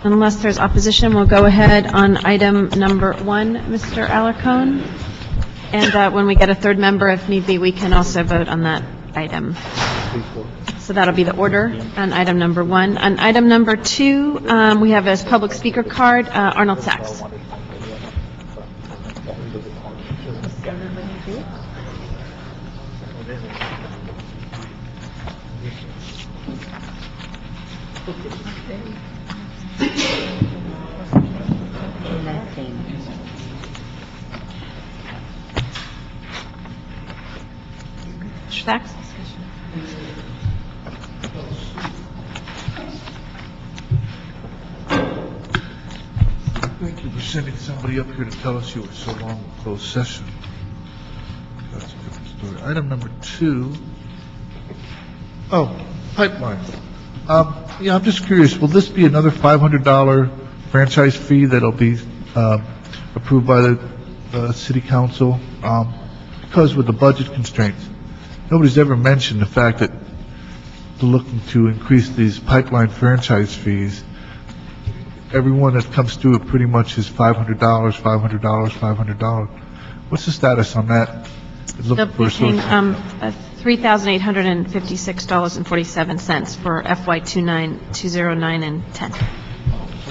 Unless there's opposition, we'll go ahead on item number 1, Mr. Alarcon. And when we get a third member, if need be, we can also vote on that item. So that'll be the order on item number 1. On item number 2, we have as public speaker card, Arnold Sachs. Mr. Sachs? Thank you for sending somebody up here to tell us you were so long in closed session. That's a different story. Item number 2. Oh, pipeline. Yeah, I'm just curious, will this be another $500 franchise fee that'll be approved by the city council? Because with the budget constraints, nobody's ever mentioned the fact that they're looking to increase these pipeline franchise fees. Everyone that comes through it pretty much is $500, $500. What's the status on that? They'll be paying $3,856.47 for FY 209 and 10.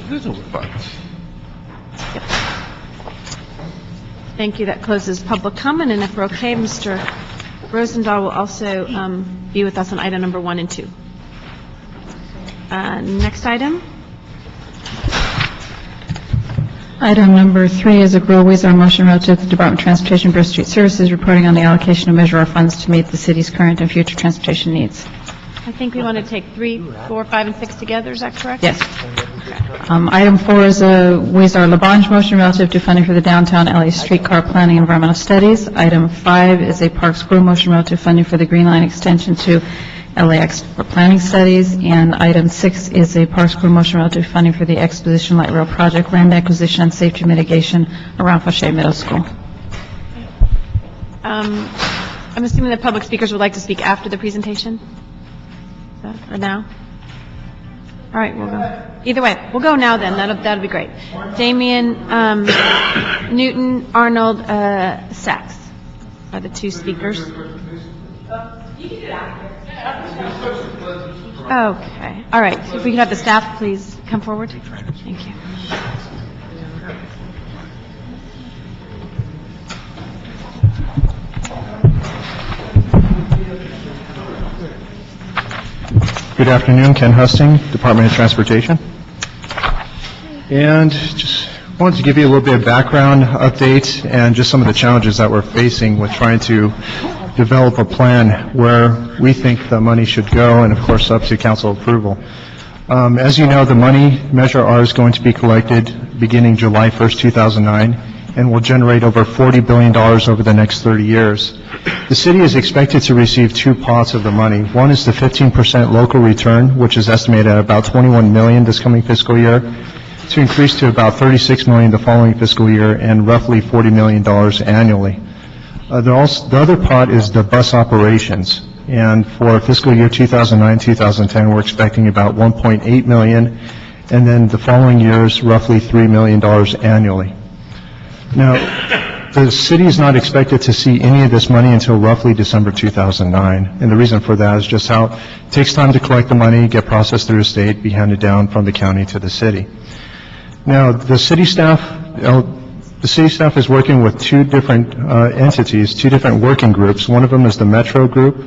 There's over funds. Yep. Thank you. That closes public comment, and if we're okay, Mr. Rosendahl will also be with us on item number 1 and 2. Next item. Item number 3 is a Growways motion relative to the Department of Transportation Bureau of Street Services reporting on the allocation of Measure R funds to meet the city's current and future transportation needs. I think we want to take 3, 4, 5, and 6 together. Is that correct? Yes. Item 4 is a Weezer-Labange motion relative to funding for the downtown LA streetcar planning and environmental studies. Item 5 is a Parks Grove motion relative to funding for the Green Line extension to LAX for planning studies. And item 6 is a Parks Grove motion relative to funding for the Exposition Light Rail project, land acquisition and safety mitigation around Fauché Middle School. I'm assuming the public speakers would like to speak after the presentation? Or now? All right, we'll go. Either way, we'll go now then. That'll be great. Damian, Newton, Arnold, Sachs are the 2 speakers. Okay. All right. If we could have the staff please come forward. Thank you. Good afternoon, Ken Husting, Department of Transportation. And just wanted to give you a little bit of background update and just some of the challenges that we're facing with trying to develop a plan where we think the money should go, and of course up to council approval. As you know, the money, Measure R, is going to be collected beginning July 1st, 2009, and will generate over $40 billion over the next 30 years. The city is expected to receive 2 pots of the money. One is the 15% local return, which is estimated at about $21 million this coming fiscal year, to increase to about $36 million the following fiscal year, and roughly $40 million annually. The other pot is the bus operations, and for fiscal year 2009-2010, we're expecting about $1.8 million, and then the following years, roughly $3 million annually. Now, the city is not expected to see any of this money until roughly December 2009, and the reason for that is just how it takes time to collect the money, get processed through the state, be handed down from the county to the city. Now, the city staff is working with 2 different entities, 2 different working groups. One of them is the Metro group,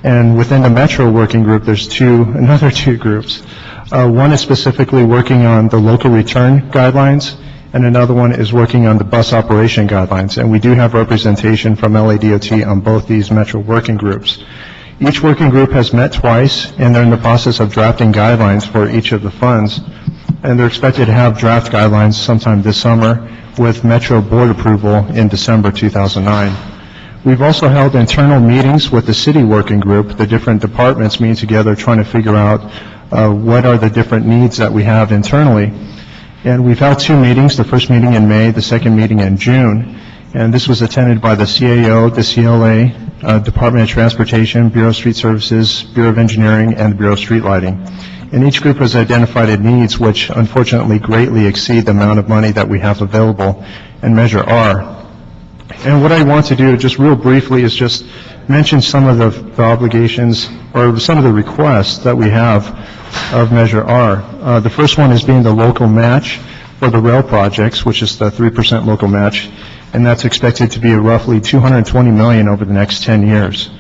and within the Metro working group, there's another two groups. One is specifically working on the local return guidelines, and another one is working on the bus operation guidelines. And we do have representation from LADOT on both these Metro working groups. Each working group has met twice, and they're in the process of drafting guidelines for each of the funds. And they're expected to have draft guidelines sometime this summer with Metro board approval in December 2009. We've also held internal meetings with the city working group, the different departments meeting together trying to figure out what are the different needs that we have internally. And we've held 2 meetings, the first meeting in May, the second meeting in June. And this was attended by the CAO, the CLA, Department of Transportation, Bureau of Street Services, Bureau of Engineering, and the Bureau of Street Lighting. and each group has identified needs which unfortunately greatly exceed the amount of money that we have available in Measure R. And what I want to do just real briefly is just mention some of the obligations or some of the requests that we have of Measure R. The first one is being the local match for the rail projects, which is the 3% local match, and that's expected to be roughly $220 million over the next 10 years.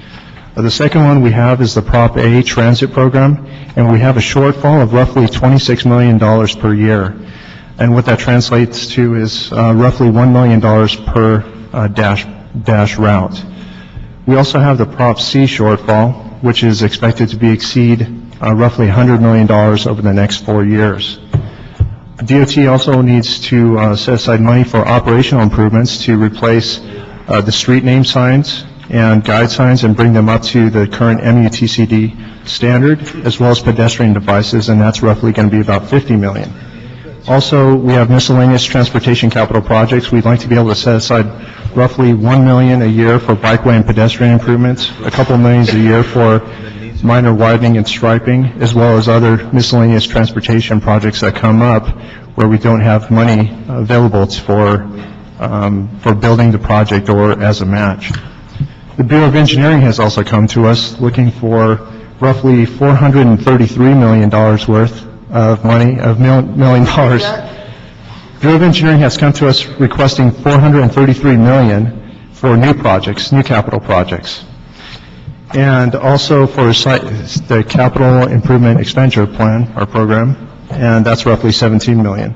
The second one we have is the Prop A transit program, and we have a shortfall of roughly $26 million per year. And what that translates to is roughly $1 million per dash route. We also have the Prop C shortfall, which is expected to exceed roughly $100 million over the next 4 years. DOT also needs to set aside money for operational improvements to replace the street name signs and guide signs and bring them up to the current MUTCD standard, as well as pedestrian devices, and that's roughly going to be about $50 million. Also, we have miscellaneous transportation capital projects. We'd like to be able to set aside roughly $1 million a year for bikeway and pedestrian improvements, a couple millions a year for minor widening and striping, as well as other miscellaneous transportation projects that come up where we don't have money available for building the project or as a match. The Bureau of Engineering has also come to us looking for roughly $433 million worth of money, million dollars. Bureau of Engineering has come to us requesting $433 million for new projects, new capital projects. And also for the Capital Improvement Expenditure Plan, our program, and that's roughly $17 million.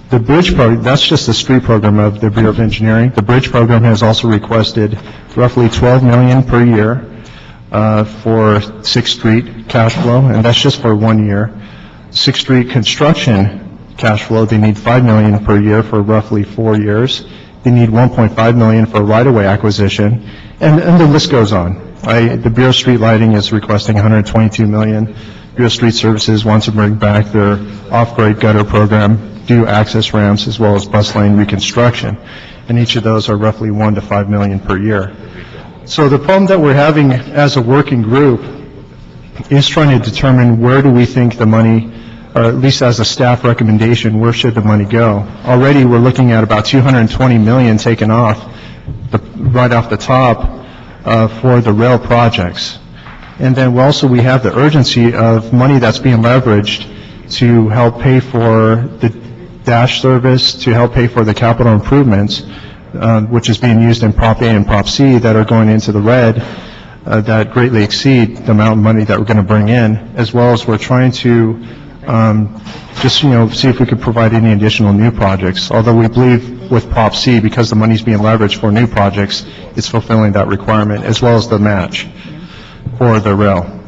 The bridge program, that's just the street program of the Bureau of Engineering. The bridge program has also requested roughly $12 million per year for 6th Street cash flow, and that's just for 1 year. 6th Street construction cash flow, they need $5 million per year for roughly 4 years. They need $1.5 million for right-of-way acquisition, and the list goes on. The Bureau of Street Lighting is requesting $122 million. Bureau of Street Services wants to bring back their off-grade gutter program, do access ramps, as well as bus lane reconstruction. And each of those are roughly $1 to $5 million per year. So the problem that we're having as a working group is trying to determine where do we think the money, or at least as a staff recommendation, where should the money go. Already we're looking at about $220 million taken off, right off the top, for the rail projects. And then also we have the urgency of money that's being leveraged to help pay for the dash service, to help pay for the capital improvements, which is being used in Prop A and Prop C that are going into the red, that greatly exceed the amount of money that we're going to bring in, as well as we're trying to see if we could provide any additional new projects. Although we believe with Prop C, because the money's being leveraged for new projects, it's fulfilling that requirement, as well as the match for the rail.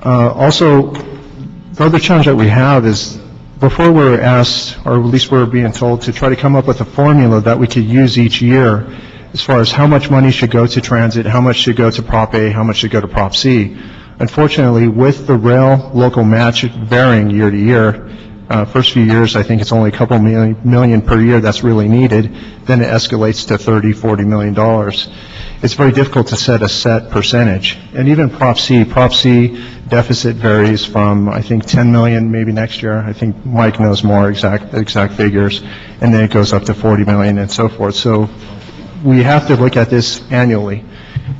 Also, the other challenge that we have is before we're asked, or at least we're being told, to try to come up with a formula that we could use each year as far as how much money should go to transit, how much should go to Prop A, how much should go to Prop C. Unfortunately, with the rail local match varying year to year, first few years I think it's only a couple million per year that's really needed, then it escalates to $30, $40 million. It's very difficult to set a set percentage. And even Prop C deficit varies from, I think, 10 million maybe next year. I think Mike knows more exact figures. And then it goes up to 40 million and so forth. So we have to look at this annually.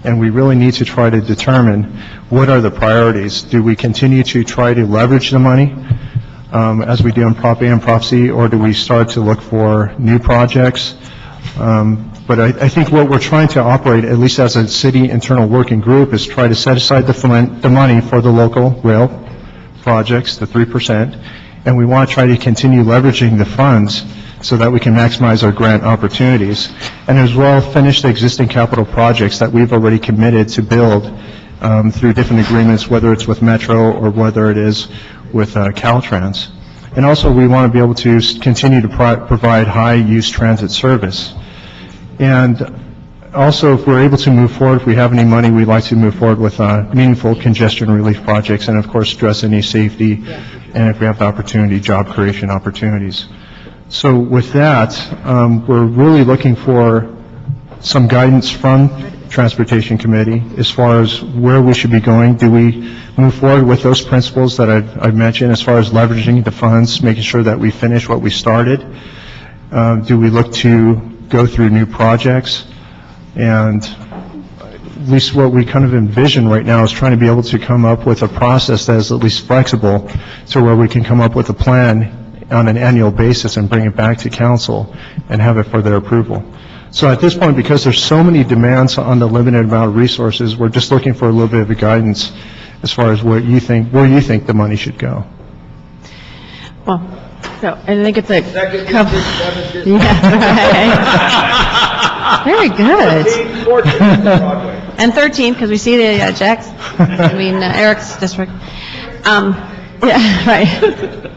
And we really need to try to determine what are the priorities. Do we continue to try to leverage the money as we do in Prop A and Prop C, or do we start to look for new projects? But I think what we're trying to operate, at least as a city internal working group, is try to set aside the money for the local rail projects, the 3%, and we want to try to continue leveraging the funds so that we can maximize our grant opportunities, and as well finish the existing capital projects that we've already committed to build through different agreements, whether it's with Metro or whether it is with Caltrans. And also we want to be able to continue to provide high-use transit service. And also, if we're able to move forward, if we have any money, we'd like to move forward with meaningful congestion relief projects and, of course, address any safety, and if we have the opportunity, job creation opportunities. So with that, we're really looking for some guidance from Transportation Committee as far as where we should be going. Do we move forward with those principles that I've mentioned as far as leveraging the funds, making sure that we finish what we started? Do we look to go through new projects? And at least what we kind of envision right now is trying to be able to come up with a process that is at least flexible to where we can come up with a plan on an annual basis and bring it back to council and have it for their approval. So at this point, because there's so many demands on the limited amount of resources, we're just looking for a little bit of a guidance as far as where you think the money should go. Well, so I think it's a couple. Yeah, right. Very good. And 13, because we see the Jack's, Eric's district. Yeah, right.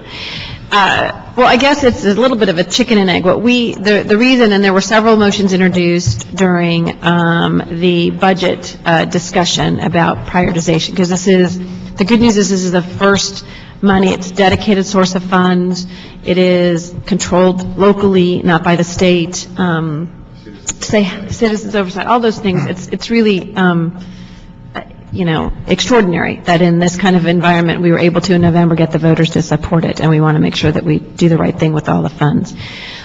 Well, I guess it's a little bit of a chicken and egg. The reason, and there were several motions introduced during the budget discussion about prioritization, because the good news is this is the first money. It's dedicated source of funds. It is controlled locally, not by the state. Citizens oversight, all those things. It's really, extraordinary that in this kind of environment we were able to in November get the voters to support it, and we want to make sure that we do the right thing with all the funds.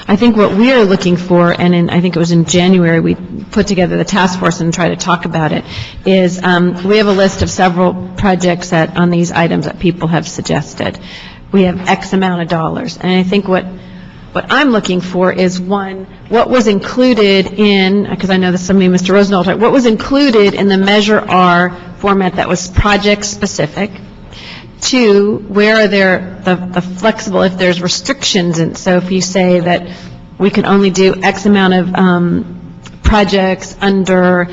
I think what we are looking for, and I think it was in January we put together the task force and tried to talk about it, is we have a list of several projects on these items that people have suggested. We have X amount of dollars, and I think what I'm looking for is, one, what was included in, because I know this is something Mr. Rosendahl talked, what was included in the Measure R format that was project specific. Two, where are there the flexible, if there's restrictions, and so if you say that we can only do X amount of projects under,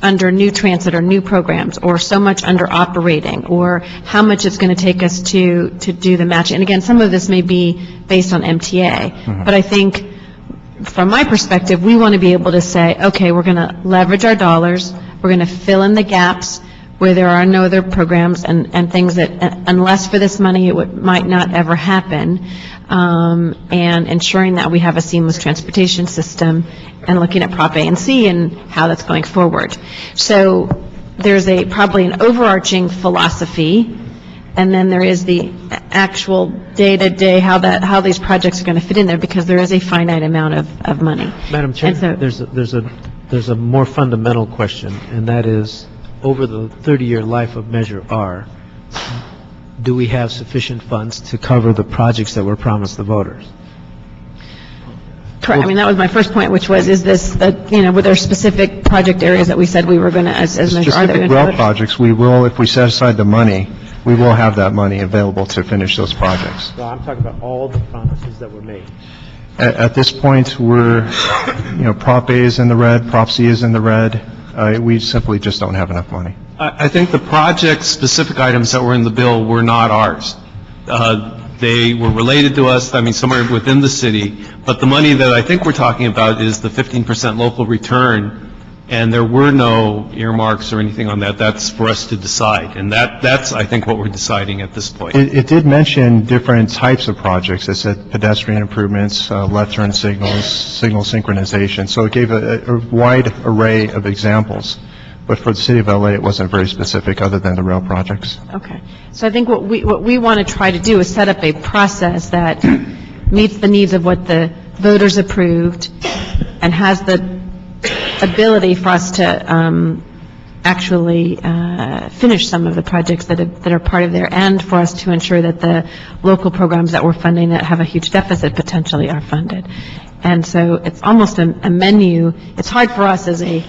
under new transit or new programs, or so much under operating, or how much it's going to take us to do the matching. And again, some of this may be based on MTA, but I think from my perspective, we want to be able to say, okay, we're going to leverage our dollars, we're going to fill in the gaps where there are no other programs and things that, unless for this money, it might not ever happen, and ensuring that we have a seamless transportation system, and looking at Prop A and C and how that's going forward. So there's probably an overarching philosophy, and then there is the actual day-to-day how these projects are going to fit in there, because there is a finite amount of money. Madam Chair, so, there's a more fundamental question, and that is, over the 30-year life of Measure R, do we have sufficient funds to cover the projects that were promised the voters? Correct. I mean, that was my first point, which was, is this, were there specific project areas that we said we were going to, as Measure R, that we were going to rail projects, we will, if we set aside the money, we will have that money available to finish those projects. No, I'm talking about all the promises that were made. At this point, we're, Prop A is in the red, Prop C is in the red. We simply just don't have enough money. I think the project-specific items that were in the bill were not ours. They were related to us, somewhere within the city, but the money that I think we're talking about is the 15% local return, and there were no earmarks or anything on that. That's for us to decide, and that's, I think, what we're deciding at this point. It did mention different types of projects. It said pedestrian improvements, left turn signals, signal synchronization, so it gave a wide array of examples. But for the city of LA, it wasn't very specific other than the rail projects. Okay. So I think what we want to try to do is set up a process that meets the needs of what the voters approved and has the ability for us to actually finish some of the projects that are part of there, and for us to ensure that the local programs that we're funding that have a huge deficit potentially are funded. And so it's almost a menu. It's hard for us as a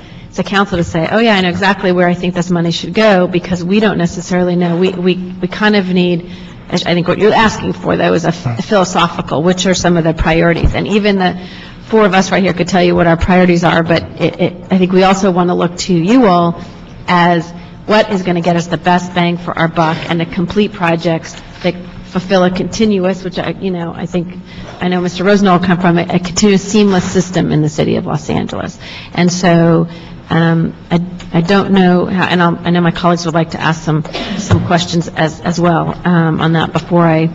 council to say, oh yeah, I know exactly where I think this money should go, because we don't necessarily know. We kind of need, I think what you're asking for, though, is a philosophical, which are some of the priorities. And even the four of us right here could tell you what our priorities are, but I think we also want to look to you all as what is going to get us the best bang for our buck, and to complete projects that fulfill a continuous, which I know Mr. Rosendahl come from, a continuous seamless system in the city of Los Angeles. And so I don't know, and I know my colleagues would like to ask some questions as well on that before I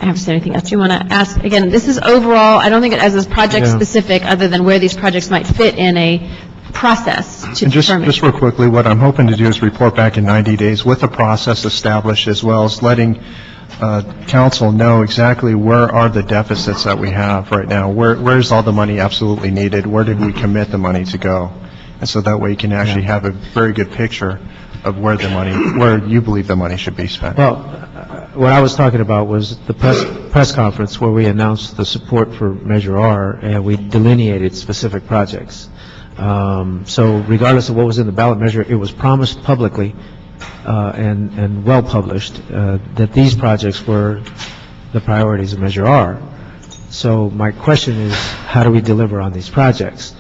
haven't seen anything else. Do you want to ask, again, this is overall, I don't think it is project-specific, other than where these projects might fit in a process to And determine. just real quickly, what I'm hoping to do is report back in 90 days with the process established, as well as letting council know exactly where are the deficits that we have right now. Where's all the money absolutely needed? Where did we commit the money to go? And so that way you can actually have a very good picture of where you believe the money should be spent. Well, what I was talking about was the press conference where we announced the support for Measure R, and we delineated specific projects. So regardless of what was in the ballot measure, it was promised publicly and well published that these projects were the priorities of Measure R. So my question is, how do we deliver on these projects?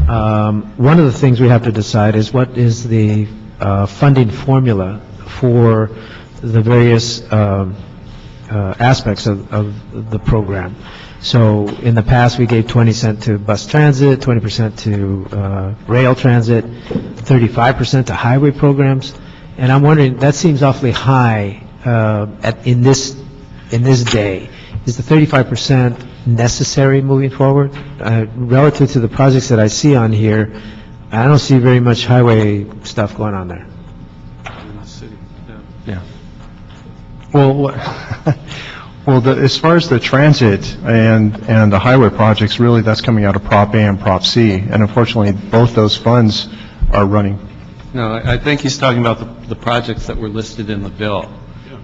One of the things we have to decide is what is the funding formula for the various aspects of the program. So in the past, we gave 20 cents to bus transit, 20% to rail transit, 35% to highway programs. And I'm wondering, that seems awfully high in this day. Is the 35% necessary moving forward? Relative to the projects that I see on here, I don't see very much highway stuff going on there. In the city, Yeah. Well, as far as the transit and the highway projects, really that's coming out of Prop A and Prop C, and unfortunately, both those funds are running. No, I think he's talking about the projects that were listed in the bill.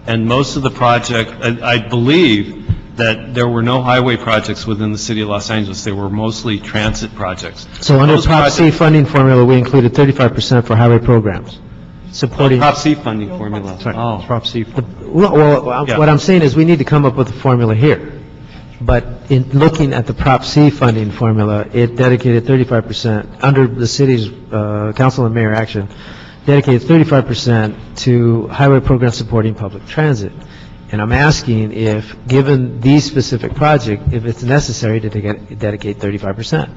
And most of the project, I believe that there were no highway projects within the city of Los Angeles. They were mostly transit projects. So under Those Prop C projects- funding formula, we included 35% for highway programs, supporting... Prop C funding formula. Sorry, Oh. Prop C. Well, Yeah. what I'm saying is we need to come up with a formula here. But in looking at the Prop C funding formula, it dedicated 35%, under the city's council and mayor action, dedicated 35% to highway programs supporting public transit. And I'm asking if, given these specific projects, if it's necessary to dedicate 35%.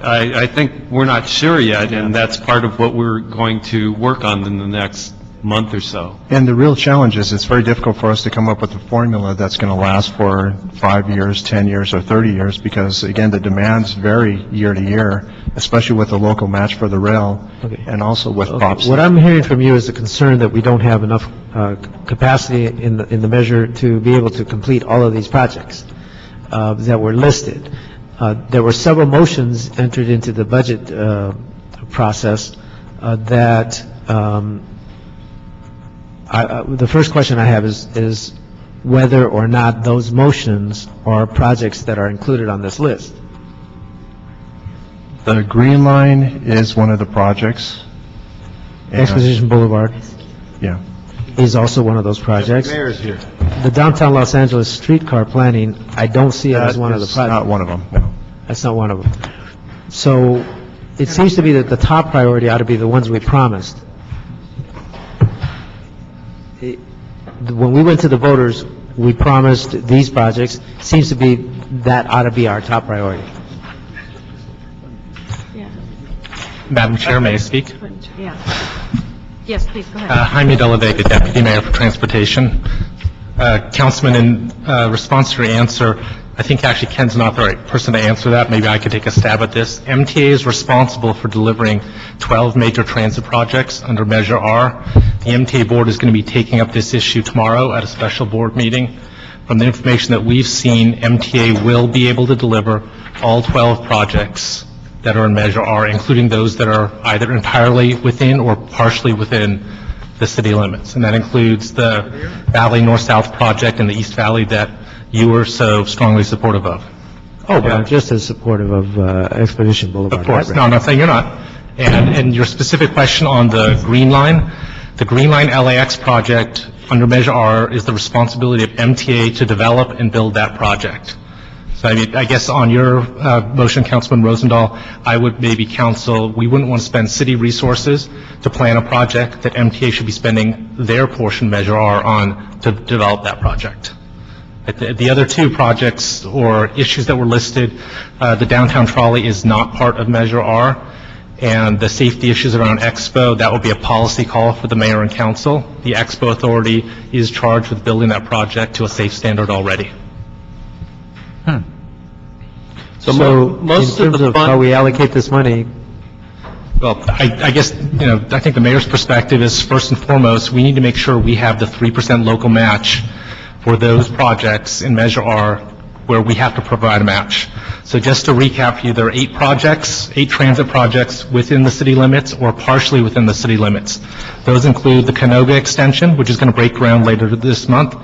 I think we're not sure yet, and that's part of what we're going to work on in the next month or so. And the real challenge is it's very difficult for us to come up with a formula that's going to last for 5 years, 10 years, or 30 years, because, again, the demands vary year to year, especially with the local match for the rail, Okay. and also with Okay. Prop C. What I'm hearing from you is a concern that we don't have enough capacity in the measure to be able to complete all of these projects that were listed. There were several motions entered into the budget process that the first question I have is whether or not those motions are projects that are included on this list. The Green Line is one of the projects. And- Exposition Boulevard Yeah. is also one of those projects. Mayor's here. The downtown Los Angeles streetcar planning, I don't see it as one of the That is not projects. one of them, no. That's not one of them. So it seems to be that the top priority ought to be the ones we promised. When we went to the voters, we promised these projects. Seems to be that ought to be our top priority. Yeah. Madam Chair, may I speak? Yeah. Yes, please, go ahead. Jaime De La Vega, Deputy Mayor for Transportation. Councilman, in response to your answer, I think actually Ken's not the right person to answer that. Maybe I could take a stab at this. MTA is responsible for delivering 12 major transit projects under Measure R. The MTA board is going to be taking up this issue tomorrow at a special board meeting. From the information that we've seen, MTA will be able to deliver all 12 projects that are in Measure R, including those that are either entirely within or partially within the city limits. And that includes the Valley North-South project in the East Valley that you were so strongly supportive of. Oh, but I'm just as supportive of Expedition Boulevard. Of course. No, I'm not saying you're not. And your specific question on the Green Line, the Green Line LAX project under Measure R is the responsibility of MTA to develop and build that project. So I mean, I guess on your motion, Councilman Rosendahl, I would maybe counsel, we wouldn't want to spend city resources to plan a project that MTA should be spending their portion Measure R on to develop that project. The other two projects or issues that were listed, the downtown trolley is not part of Measure R, and the safety issues around Expo, that will be a policy call for the mayor and council. The Expo Authority is charged with building that project to a safe standard already. So most in of terms the of how fund, we allocate this money, Well, I guess, I think the mayor's perspective is, first and foremost, we need to make sure we have the 3% local match for those projects in Measure R where we have to provide a match. So just to recap for you, there are 8 projects, 8 transit projects within the city limits or partially within the city limits. Those include the Canoga extension, which is going to break ground later this month,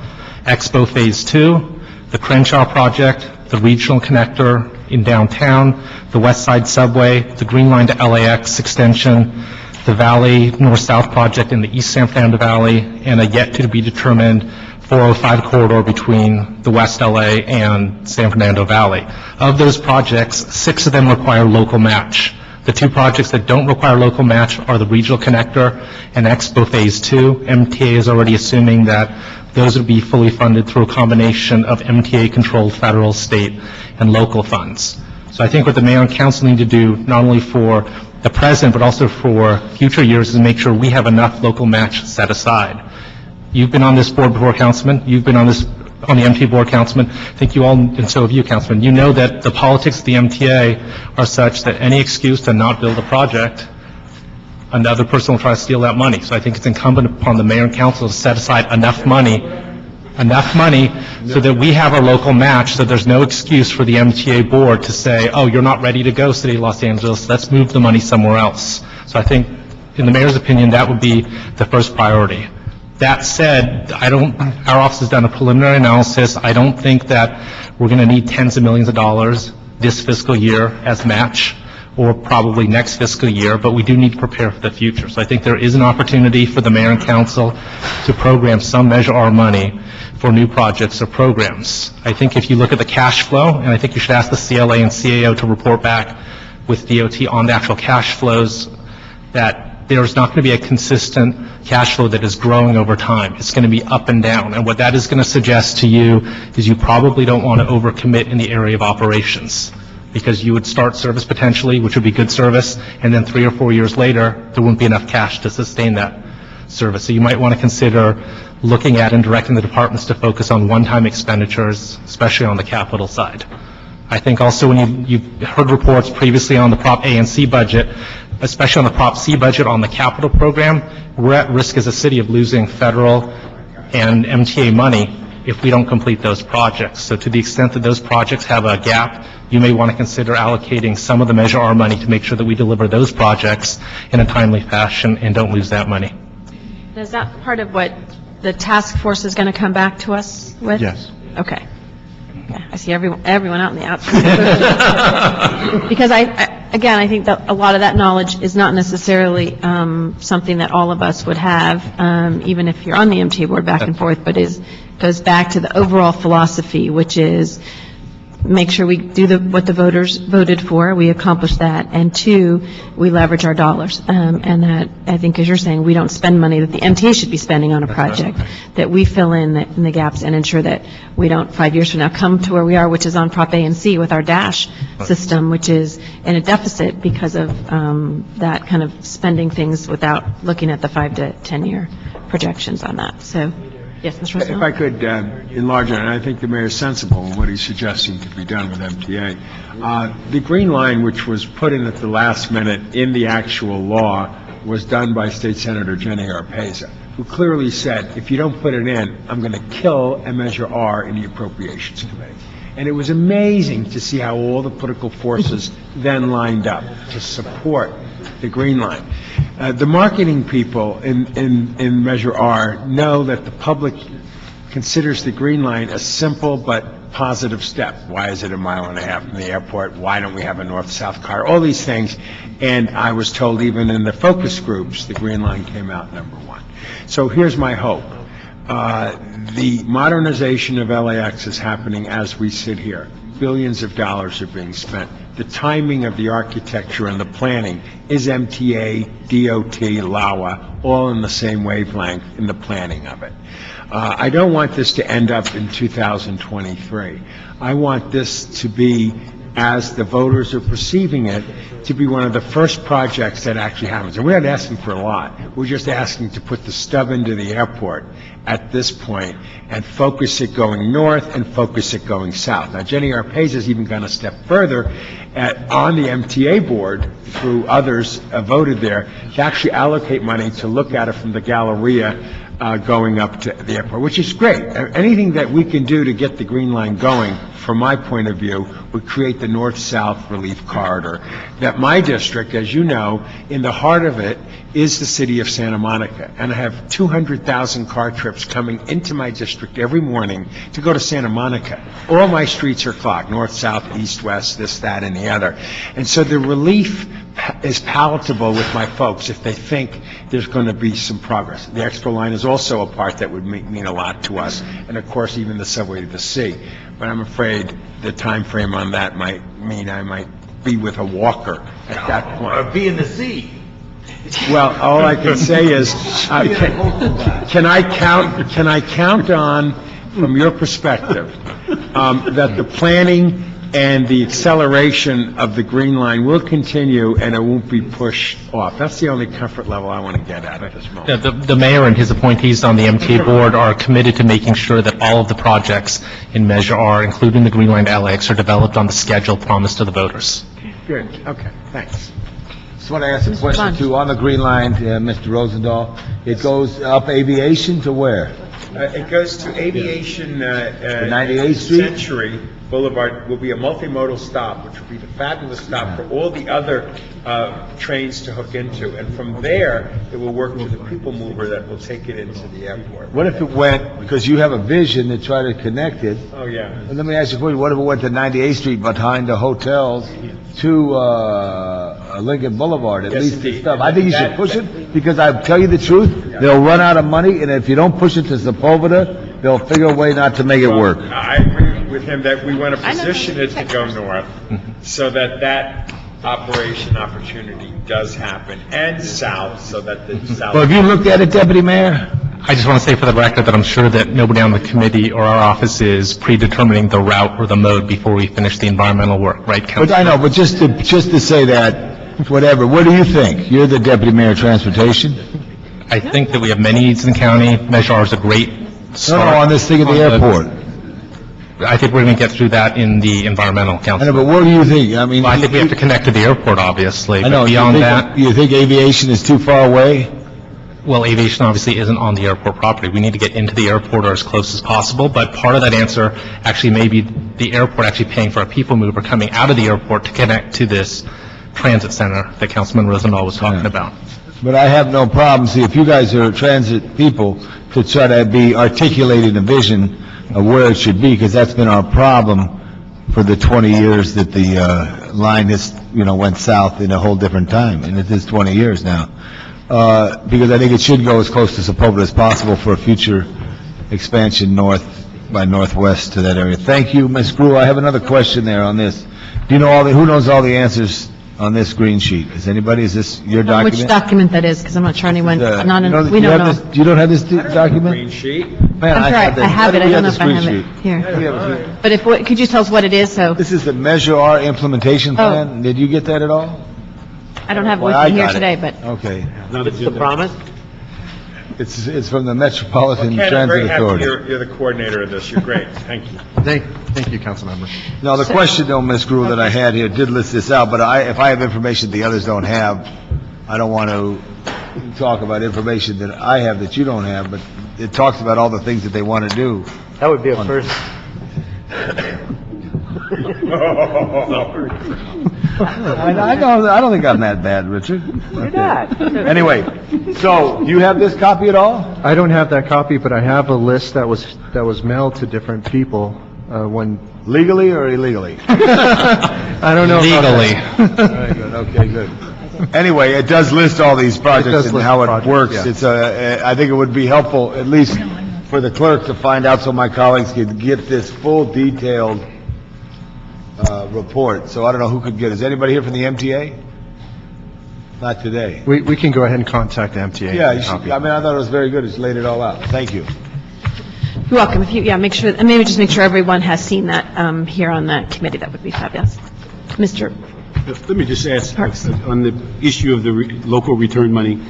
Expo Phase 2, the Crenshaw project, the regional connector in downtown, the West Side Subway, the Green Line to LAX extension, the Valley North-South project in the East San Fernando Valley, and a yet-to-be-determined 405 corridor between the West LA and San Fernando Valley. Of those projects, 6 of them require local match. The 2 projects that don't require local match are the regional connector and Expo Phase 2. MTA is already assuming that those would be fully funded through a combination of MTA-controlled federal, state, and local funds. So I think what the mayor and council need to do, not only for the present, but also for future years, is make sure we have enough local match set aside. You've been on this board before, Councilman. You've been on the MTA board, Councilman. I think you all, and so have you, Councilman. You know that the politics of the MTA are such that any excuse to not build a project, another person will try to steal that money. So I think it's incumbent upon the mayor and council to set aside enough money so that we have our local match, so there's no excuse for the MTA board to say, oh, you're not ready to go, City of Los Angeles, let's move the money somewhere else. So I think, in the mayor's opinion, that would be the first priority. That said, our office has done a preliminary analysis. I don't think that we're going to need tens of millions of dollars this fiscal year as match, or probably next fiscal year, but we do need to prepare for the future. So I think there is an opportunity for the mayor and council to program some Measure R money for new projects or programs. I think if you look at the cash flow, and I think you should ask the CLA and CAO to report back with DOT on the actual cash flows, that there's not going to be a consistent cash flow that is growing over time. It's going to be up and down. And what that is going to suggest to you is you probably don't want to overcommit in the area of operations, because you would start service potentially, which would be good service, and then 3 or 4 years later, there wouldn't be enough cash to sustain that service. So you might want to consider looking at and directing the departments to focus on one-time expenditures, especially on the capital side. I think also when you've heard reports previously on the Prop A and C budget, especially on the Prop C budget on the capital program, we're at risk as a city of losing federal and MTA money if we don't complete those projects. So to the extent that those projects have a gap, you may want to consider allocating some of the Measure R money to make sure that we deliver those projects in a timely fashion and don't lose that money. Is that part of what the task force is going to come back to us with? Yes. Okay. Yeah, I see everyone out in the outside. Because I think that a lot of that knowledge is not necessarily something that all of us would have, even if you're on the MTA board back and forth, but goes back to the overall philosophy, which is make sure we do what the voters voted for, we accomplish that, and 2, we leverage our dollars. And that, I think, as you're saying, we don't spend money that the MTA should be spending on a project, that we fill in the gaps and ensure that we don't 5 years from now come to where we are, which is on Prop A and C with our DASH system, which is in a deficit because of that kind of spending things without looking at the 5 to 10 year projections on that. So, yes, Mr. Rosenthal? If I could enlarge on it, I think the mayor is sensible in what he's suggesting could be done with MTA. The Green Line, which was put in at the last minute in the actual law, was done by State Senator Jenny Arpaza, who clearly said, if you don't put it in, I'm going to kill a Measure R in the Appropriations Committee. And it was amazing to see how all the political forces then lined up to support the Green Line. The marketing people in Measure R know that the public considers the Green Line a simple but positive step. Why is it 1.5 miles from the airport? Why don't we have a north-south corridor? All these things. And I was told even in the focus groups, the Green Line came out number 1. So here's my hope. The modernization of LAX is happening as we sit here. Billions of dollars are being spent. The timing of the architecture and the planning is MTA, DOT, LAWA, all in the same wavelength in the planning of it. I don't want this to end up in 2023. I want this to be as the voters are perceiving it to be one of the first projects that actually happens. And we're not asking for a lot. We're just asking to put the stub into the airport at this point and focus it going north and focus it going south. Now, Jenny Arpaza has even gone a step further on the MTA board, through others voted there, to actually allocate money to look at it from the Galleria going up to the airport, which is great. Anything that we can do to get the Green Line going, from my point of view, would create the north-south relief corridor. That my district, as you know, in the heart of it is the city of Santa Monica, and I have 200,000 car trips coming into my district every morning to go to Santa Monica. All my streets are clogged, north, south, east, west, this, that, and the other. And so the relief is palatable with my folks if they think there's going to be some progress. The Expo line is also a part that would mean a lot to us, and of course even the subway to the sea. But I'm afraid the time frame on that might mean I might be with a walker at that point. Or be in the sea. Well, all I can say is, can I count on, from your perspective, that the planning and the acceleration of the Green Line will continue and it won't be pushed off? That's the only comfort level I want to get at this moment. The mayor and his appointees on the MTA board are committed to making sure that all of the projects in Measure R, including the Green Line to LAX, are developed on the schedule promised to the voters. Good, okay, thanks. Just want to ask a question too, on the Green Line, Mr. Rosendahl. It goes up Aviation to where? It goes to Aviation, 98th Street? Century Boulevard will be a multimodal stop, which will be the fabulous stop for all the other trains to hook into. And from there, it will work to the people mover that will take it into the airport. What if it went, because you have a vision to try to connect it. Oh, yeah. And let me ask you a question. What if it went to 98th Street behind the hotels to Lincoln Boulevard, at Yes, least indeed. the stuff? I think you should push it, because I tell you the truth, they'll run out of money, and if you don't push it to Sepulveda, they'll figure a way not to make it work. I agree with him that we want to position it to go north so that opportunity does happen, and south, so that the south... Well, have you looked at it, Deputy Mayor? I just want to say for the record that I'm sure that nobody on the committee or our office is predetermining the route or the mode before we finish the environmental work, right, Council? But I know, but just to say that, whatever, what do you think? You're the Deputy Mayor of Transportation? I think that we have many needs in the county. Measure R is a great start. No, on this thing at the airport. I think we're going to get through that in the environmental I council. know, but what do you think? I mean... Well, I think we have to connect to the airport, obviously, I know, but beyond that, you think aviation is too far away? well, aviation obviously isn't on the airport property. We need to get into the airport or as close as possible, but part of that answer actually may be the airport actually paying for a people mover coming out of the airport to connect to this transit center that Councilman Rosendahl was talking about. But I have no problem, see, if you guys are transit people, to try to be articulating a vision of where it should be, because that's been our problem for the 20 years that the line has, went south in a whole different time, and it is 20 years now. Because I think it should go as close to Sepulveda as possible for a future expansion north by northwest to that area. Thank you, Ms. Gruhl. I have another question there on this. Do you know who knows all the answers on this green sheet? Is this your document? Which document that is, because I'm not sure anyone, we don't know. You don't have this document? Green sheet? Man, I'm sorry, I have it, I don't know if I have it We here. have a- But could you tell us what it is, so, This is the Measure R implementation plan. Did you get that at all? I don't have it with Well, I me here got it. today, but, Okay. It's the promise? It's from the Metropolitan Ken, I'm very Transit happy Authority. you're the coordinator of this. You're great. Thank you. Thank you, Councilmember. Now, the question, though, Ms. Gruhl, that I had here did list this out, but if I have information the others don't have, I don't want to talk about information that I have that you don't have, but it talks about all the things that they want to do. That would be a first. I don't think I'm that bad, Richard. You're not. Anyway, so, do you have this copy at all? I don't have that copy, but I have a list that was mailed to different people when... Legally or illegally? I don't know. Legally. Very good, okay, good. Anyway, it does list all these projects and list how it projects, works. yeah. It's I think it would be helpful, at least for the clerk, to find out so my colleagues could get this full detailed report. So I don't know who could get it. Is anybody here from the MTA? Not today. We can go ahead and contact the MTA. Yeah, and you should, copy. I mean, I thought it was very good. It's laid it all out. Thank you. you're welcome, make sure, and maybe just make sure everyone has seen that that here on that committee, that would be fabulous. Mr. Let me just ask, Parks. on the issue of the local return money,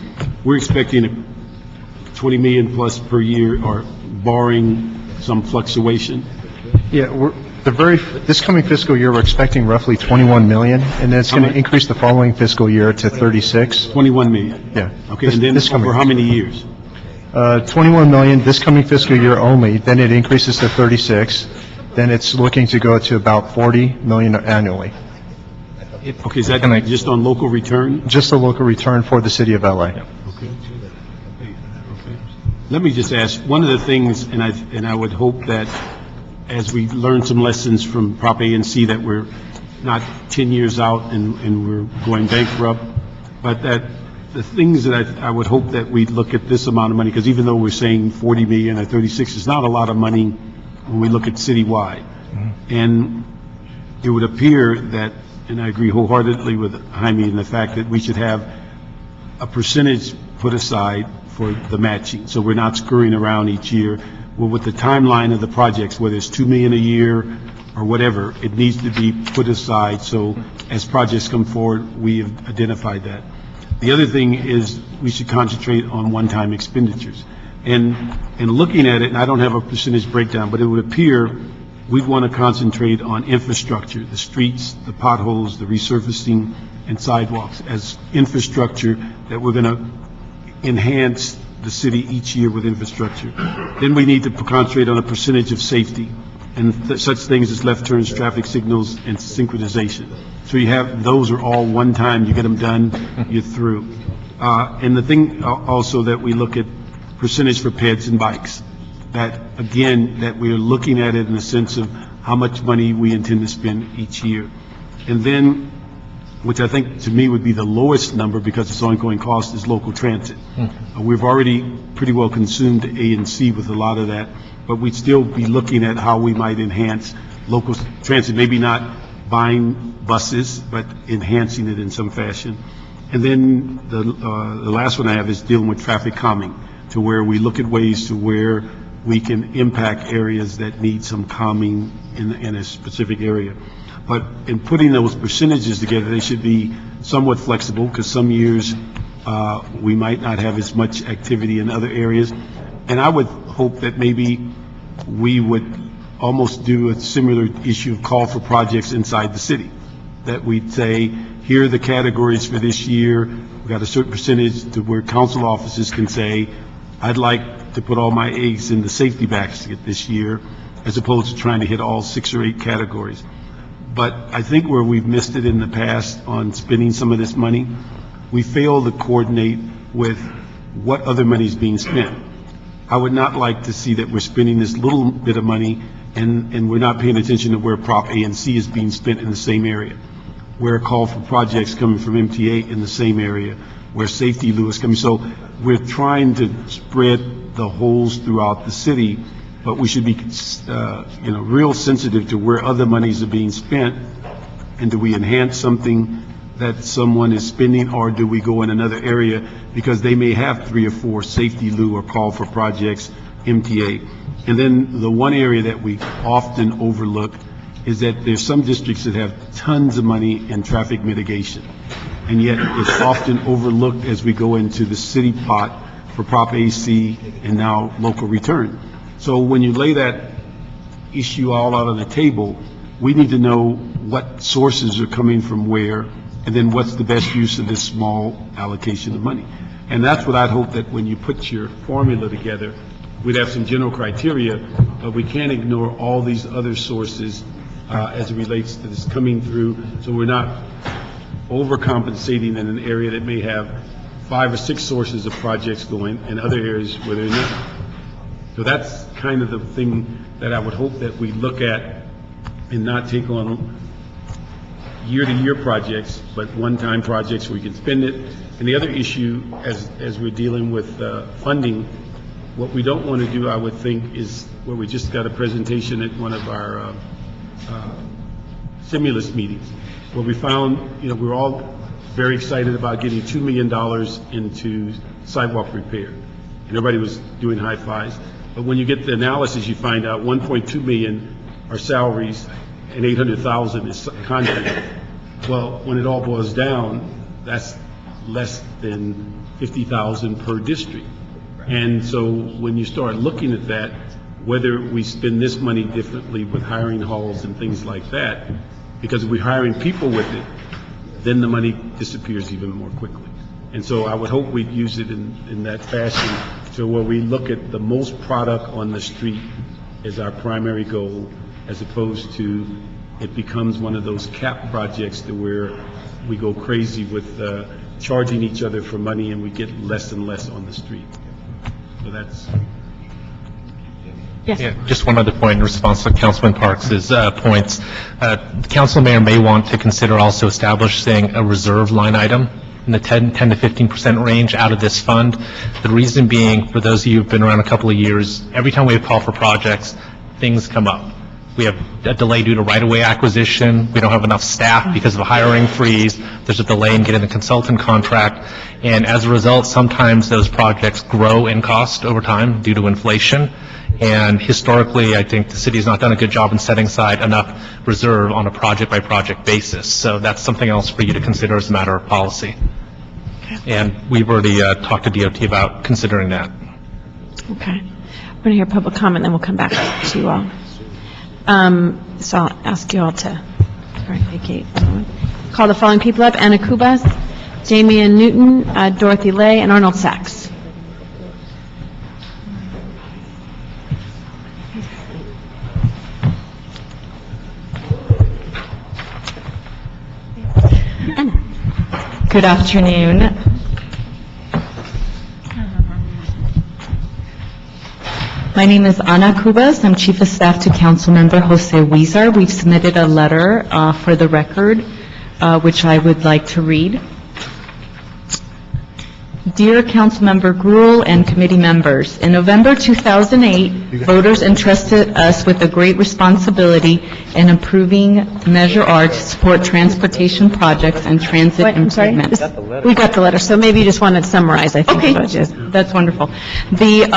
we're expecting 20 million plus per year, or barring some fluctuation? Yeah, this coming fiscal year, we're expecting roughly 21 million, and then it's going to increase the following fiscal year to 36. 21 million? Yeah. Okay, and then over how many years? 21 million this coming fiscal year only, then it increases to 36, then it's looking to go to about 40 million annually. Okay, is that just on local return? Just the local return for the city of LA. Okay. Let me just ask, one of the things, and I would hope that as we learn some lessons from Prop A and C, that we're not 10 years out and we're going bankrupt, but that the things that I would hope that we look at this amount of money, because even though we're saying 40 million or 36, it's not a lot of money when we look at citywide. And it would appear that, and I agree wholeheartedly with Jaime in the fact that we should have a percentage put aside for the matching, so we're not scurrying around each year. Well, with the timeline of the projects, whether it's 2 million a year or whatever, it needs to be put aside, so as projects come forward, we have identified that. The other thing is we should concentrate on one-time expenditures. And looking at it, and I don't have a percentage breakdown, but it would appear we'd want to concentrate on infrastructure, the streets, the potholes, the resurfacing, and sidewalks as infrastructure that we're going to enhance the city each year with infrastructure. Then we need to concentrate on a percentage of safety and such things as left turns, traffic signals, and synchronization. So you have, those are all one time, you get them done, you're through. And the thing also that we look at percentage for peds and bikes. That, again, that we're looking at it in the sense of how much money we intend to spend each year. And then, which I think to me would be the lowest number because its ongoing cost, is local transit. We've already pretty well consumed A and C with a lot of that, but we'd still be looking at how we might enhance local transit, maybe not buying buses, but enhancing it in some fashion. And then the last one I have is dealing with traffic calming, to where we look at ways to where we can impact areas that need some calming in a specific area. But in putting those percentages together, they should be somewhat flexible, because some years we might not have as much activity in other areas. And I would hope that maybe we would almost do a similar issue of call for projects inside the city, that we'd say, here are the categories for this year. We've got a certain percentage to where council offices can say, I'd like to put all my eggs in the safety basket this year, as opposed to trying to hit all 6 or 8 categories. But I think where we've missed it in the past on spending some of this money, we fail to coordinate with what other money is being spent. I would not like to see that we're spending this little bit of money and we're not paying attention to where Prop A and C is being spent in the same area, where a call for projects coming from MTA in the same area, where safety Lou is coming. So we're trying to spread the holes throughout the city, but we should be, real sensitive to where other monies are being spent, and do we enhance something that someone is spending, or do we go in another area because they may have 3 or 4 safety Lou or call for projects, MTA. And then the one area that we often overlook is that there's some districts that have tons of money in traffic mitigation, and yet it's often overlooked as we go into the city pot for Prop AC and now local return. So when you lay that issue all out on the table, we need to know what sources are coming from where, and then what's the best use of this small allocation of money. And that's what I'd hope, that when you put your formula together, we'd have some general criteria, but we can't ignore all these other sources as it relates to this coming through, so we're not overcompensating in an area that may have 5 or 6 sources of projects going, and other areas where they're not. So that's kind of the thing that I would hope that we look at, and not take on year-to-year projects, but one-time projects where we can spend it. And the other issue, as we're dealing with funding, what we don't want to do, I would think, is where we just got a presentation at one of our stimulus meetings, where we found, we're all very excited about getting $2 million into sidewalk repair, and everybody was doing high fives. But when you get the analysis, you find out 1.2 million are salaries and 800,000 is contract. Well, when it all boils down, that's less than 50,000 per district. And so when you start looking at that, whether we spend this money differently with hiring halls and things like that, because if we're hiring people with it, then the money disappears even more quickly. And so I would hope we'd use it in that fashion to where we look at the most product on the street as our primary goal, as opposed to it becomes one of those cap projects to where we go crazy with charging each other for money and we get less and less on the street. So that's... Yes. Yeah, just one other point in response to Councilman Parks' points. The council mayor may want to consider also establishing a reserve line item in the 10 to 15% range out of this fund. The reason being, for those of you who've been around a couple of years, every time we call for projects, things come up. We have a delay due to right-of-way acquisition. We don't have enough staff because of a hiring freeze. There's a delay in getting the consultant contract. And as a result, sometimes those projects grow in cost over time due to inflation. And historically, I think the city has not done a good job in setting aside enough reserve on a project-by-project basis. So that's something else for you to consider as a matter of policy. And we've already talked to DOT about considering that. Okay. We're going to hear public comment, then we'll come back to you all. So I'll ask you all to vacate. Call the following people up: Anna Kubas, Damian Newton, Dorothy Lay, and Arnold Sachs. Good afternoon. My name is Ana Cubas. I'm Chief of Staff to Councilmember Jose Huizar. We've submitted a letter for the record, which I would like to read. Dear Councilmember Gruhl and committee members, in November 2008, voters entrusted us with a great responsibility in approving Measure R to support transportation projects and transit improvements. We got the letter, so maybe you just want to summarize, I think. Okay, that's wonderful. The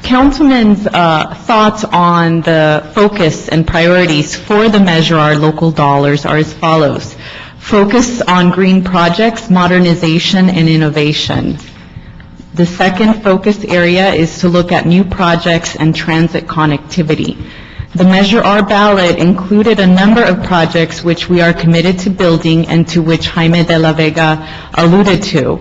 Councilman's thoughts on the focus and priorities for the Measure R local dollars are as follows. Focus on green projects, modernization, and innovation. The second focus area is to look at new projects and transit connectivity. The Measure R ballot included a number of projects which we are committed to building and to which Jaime de la Vega alluded to.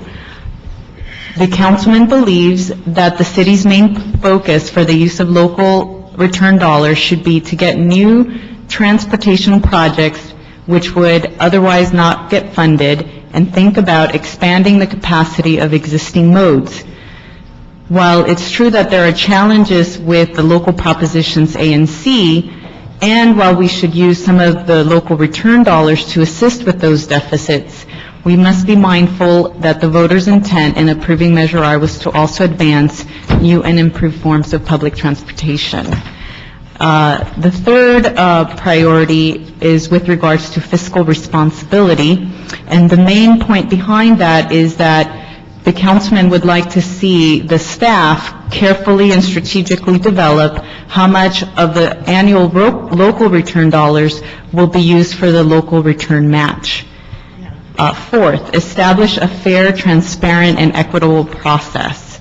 The councilman believes that the city's main focus for the use of local return dollars should be to get new transportation projects which would otherwise not get funded, and think about expanding the capacity of existing modes. While it's true that there are challenges with the local propositions A and C, and while we should use some of the local return dollars to assist with those deficits, we must be mindful that the voters' intent in approving Measure R was to also advance new and improved forms of public transportation. The third priority is with regards to fiscal responsibility, and the main point behind that is that the councilman would like to see the staff carefully and strategically develop how much of the annual local return dollars will be used for the local return match. Fourth, establish a fair, transparent, and equitable process.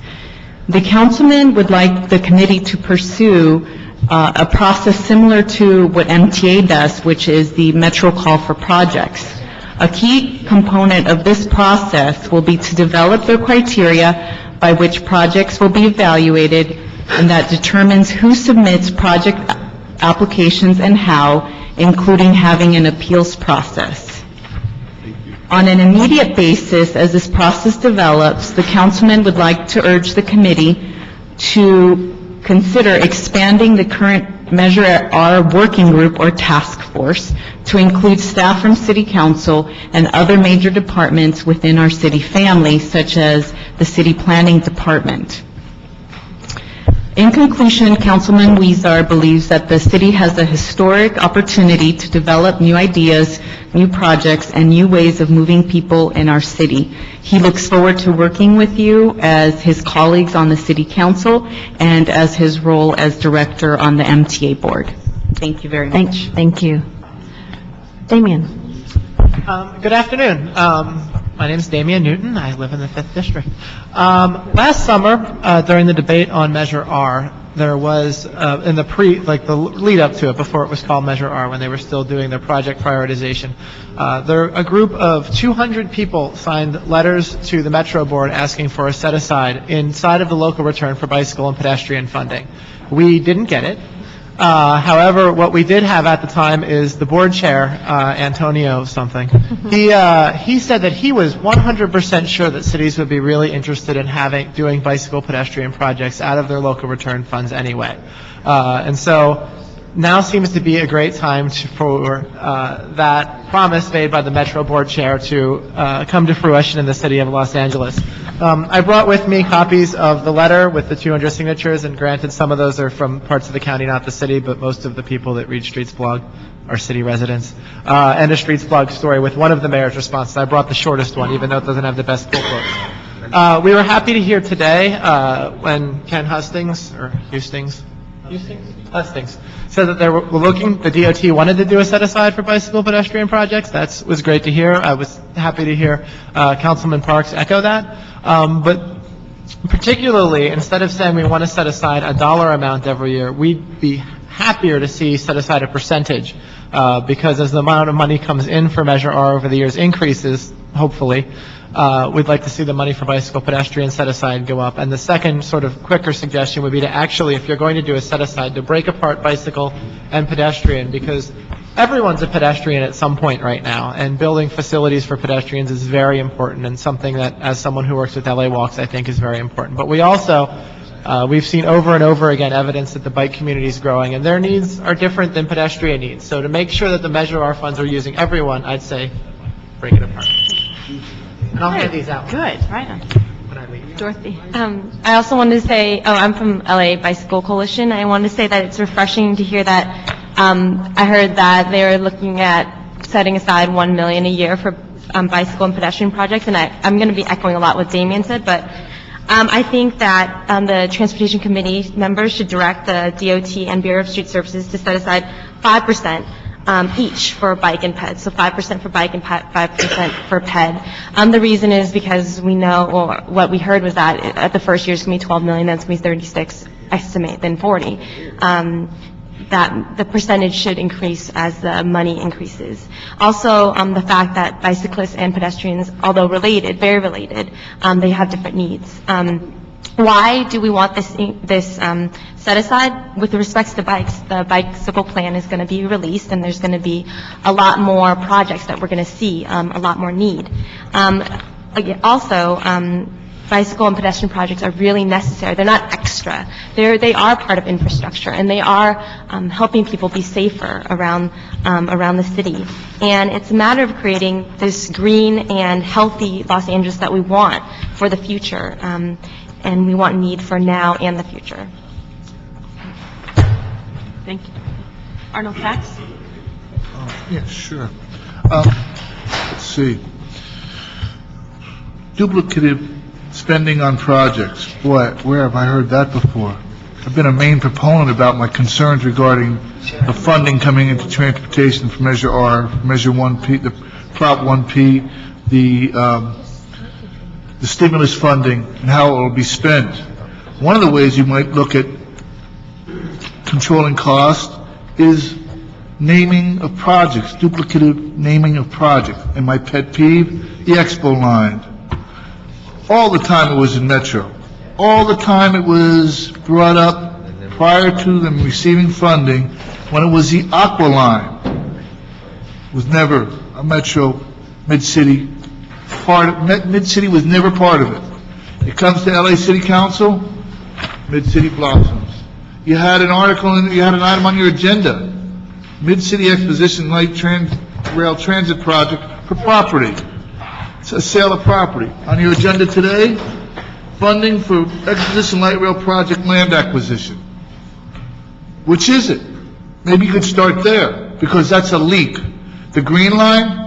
The councilman would like the committee to pursue a process similar to what MTA does, which is the Metro Call for Projects. A key component of this process will be to develop the criteria by which projects will be evaluated, and that determines who submits project applications and how, including having an appeals process. On an immediate basis, as this process develops, the councilman would like to urge the committee to consider expanding the current Measure R working group or task force to include staff from City Council and other major departments within our city family, such as the City Planning Department. In conclusion, Councilman Huizar believes that the city has a historic opportunity to develop new ideas, new projects, and new ways of moving people in our city. He looks forward to working with you as his colleagues on the City Council and as his role as director on the MTA board. Thank you very much. Thank you. Damien? Good afternoon. My name is Damian Newton. I live in the 5th District. Last summer, during the debate on Measure R, there was, in the the lead up to it, before it was called Measure R, when they were still doing their project prioritization, a group of 200 people signed letters to the Metro Board asking for a set-aside inside of the local return for bicycle and pedestrian funding. We didn't get it. However, what we did have at the time is the board chair, Antonio something. He said that he was 100% sure that cities would be really interested in doing bicycle pedestrian projects out of their local return funds anyway. And so now seems to be a great time for that promise made by the Metro Board chair to come to fruition in the city of Los Angeles. I brought with me copies of the letter with the 200 signatures, and granted, some of those are from parts of the county, not the city, but most of the people that read Streets Blog are city residents, and a Streets Blog story with one of the mayor's responses. I brought the shortest one, even though it doesn't have the best full quotes. We were happy to hear today when Ken Hustings said that they were looking, the DOT wanted to do a set-aside for bicycle pedestrian projects. That was great to hear. I was happy to hear Councilman Parks echo that. But particularly, instead of saying we want to set aside a dollar amount every year, we'd be happier to see set aside a percentage, because as the amount of money comes in for Measure R over the years increases, hopefully, we'd like to see the money for bicycle pedestrian set aside go up. And the second sort of quicker suggestion would be to actually, if you're going to do a set aside, to break apart bicycle and pedestrian, because everyone's a pedestrian at some point right now, and building facilities for pedestrians is very important, and something that, as someone who works with LA Walks, I think is very important. But we also, we've seen over and over again evidence that the bike community is growing, and their needs are different than pedestrian needs. So to make sure that the Measure R funds are using everyone, I'd say break it apart. And I'll hand these out. Good, right on. When I leave. Dorothy? I also wanted to say, I'm from LA Bicycle Coalition. I wanted to say that it's refreshing to hear that. I heard that they're looking at setting aside $1 million a year for bicycle and pedestrian projects, and I'm going to be echoing a lot what Damien said, but I think that the Transportation Committee members should direct the DOT and Bureau of Street Services to set aside 5% each for bike and ped. So 5% for bike and 5% for ped. The reason is because we know, or what we heard was that at the first year it's going to be 12 million, then it's going to be 36, estimate, then 40. That the percentage should increase as the money increases. Also, the fact that bicyclists and pedestrians, although related, very related, they have different needs. Why do we want this set aside? With respect to bikes, the bicycle plan is going to be released, and there's going to be a lot more projects that we're going to see, a lot more need. Also, bicycle and pedestrian projects are really necessary. They're not extra. They are part of infrastructure, and they are helping people be safer around the city. And it's a matter of creating this green and healthy Los Angeles that we want for the future. And we want need for now and the future. Thank you. Arnold Sachs? Yeah, sure. Let's see. Duplicative spending on projects. Boy, where have I heard that before? I've been a main proponent about my concerns regarding the funding coming into transportation for Measure R, Measure 1P, the Prop 1P, the stimulus funding, and how it will be spent. One of the ways you might look at controlling cost is naming of projects, duplicative naming of projects. And my pet peeve, the Expo line. All the time it was in Metro. All the time it was brought up prior to them receiving funding when it was the Aqua line. It was never a Metro Mid-City part of, Mid-City was never part of it. It comes to LA City Council, Mid-City blossoms. You had an article, you had an item on your agenda, Mid-City Exposition Light Rail Transit Project for property. It's a sale of property. On your agenda today, funding for Exposition Light Rail Project land acquisition. Which is it? Maybe you could start there, because that's a leak. The Green Line,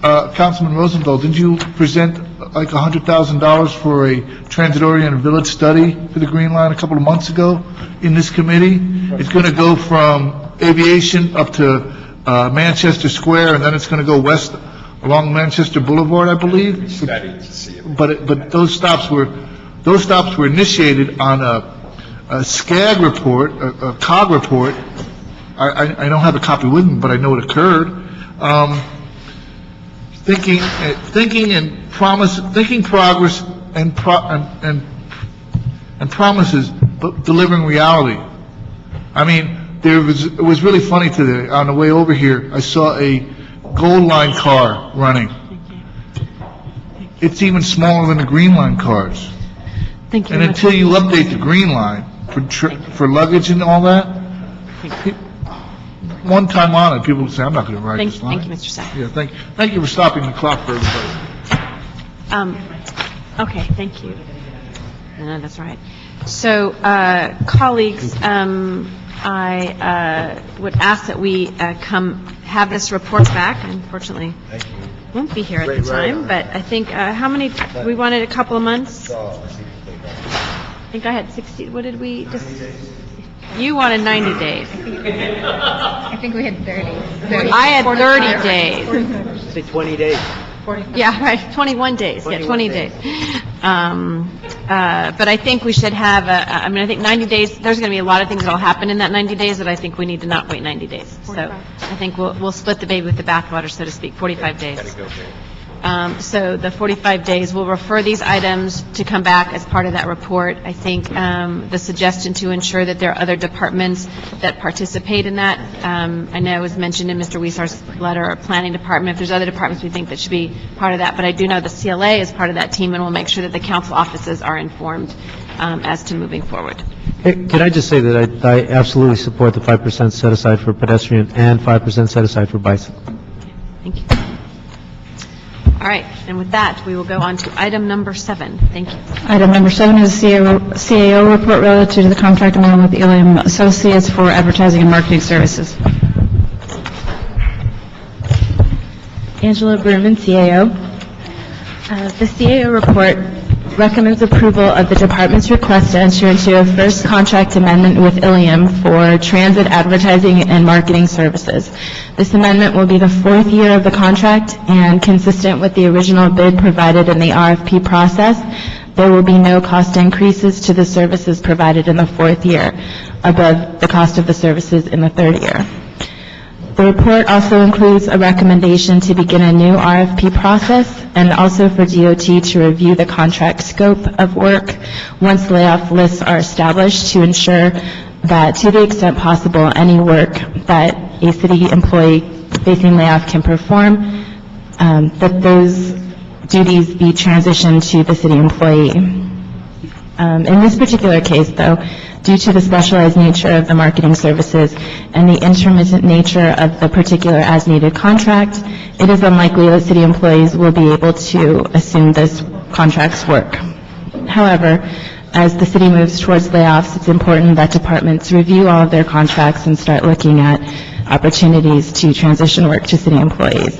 Councilman Rosenthal, didn't you present like $100,000 for a transit-oriented village study for the Green Line a couple of months ago in this committee? It's going to go from Aviation up to Manchester Square, and then it's going to go west along Manchester Boulevard, I believe. Study to see it. But those stops were initiated on a SCAG report, a COG report. I don't have a copy with me, but I know it occurred. Thinking progress and promises, but delivering reality. I mean, it was really funny today. On the way over here, I saw a Gold Line car running. It's even smaller than the Green Line cars. Thank you And very much. until you update the Green Line for luggage and all that, one time on it, people would say, I'm not going to ride this line. Thank you, Mr. Sack. Yeah, thank you for stopping the clock for everybody. Okay, thank you. No, that's right. So, colleagues, I would ask that we have this report back. Unfortunately, won't be here at the time, but I think, how many, we wanted a couple of months? I think I had 60, what did we just? You wanted 90 days. I think we had 30. I had 30 days. Say 20 days. Yeah, right, 21 days, yeah, 20 days. But I think we should have, I think 90 days, there's going to be a lot of things that will happen in that 90 days that I think we need to not wait 90 days. So I think we'll split the baby with the bathwater, so to speak, 45 days. So the 45 days, we'll refer these items to come back as part of that report. I think the suggestion to ensure that there are other departments that participate in that, I know it was mentioned in Mr. Weisar's letter, or planning department, if there's other departments we think that should be part of that, but I do know the CLA is part of that team, and we'll make sure that the council offices are informed as to moving forward. Can I just say that I absolutely support the 5% set aside for pedestrian and 5% set aside for bicycle. Thank you. All right, and with that, we will go on to item number 7. Thank you. Item number 7 is the CAO report relative to the contract amendment with Ilium Associates for advertising and marketing services. Angela Berman, CAO. The CAO report recommends approval of the department's request to enter into a first contract amendment with Ilium for transit advertising and marketing services. This amendment will be the 4th year of the contract, and consistent with the original bid provided in the RFP process, there will be no cost increases to the services provided in the 4th year above the cost of the services in the 3rd year. The report also includes a recommendation to begin a new RFP process and also for DOT to review the contract scope of work once layoff lists are established to ensure that, to the extent possible, any work that a city employee facing layoff can perform, that those duties be transitioned to the city employee. In this particular case, though, due to the specialized nature of the marketing services and the intermittent nature of the particular as-needed contract, it is unlikely that city employees will be able to assume this contract's work. However, as the city moves towards layoffs, it's important that departments review all of their contracts and start looking at opportunities to transition work to city employees.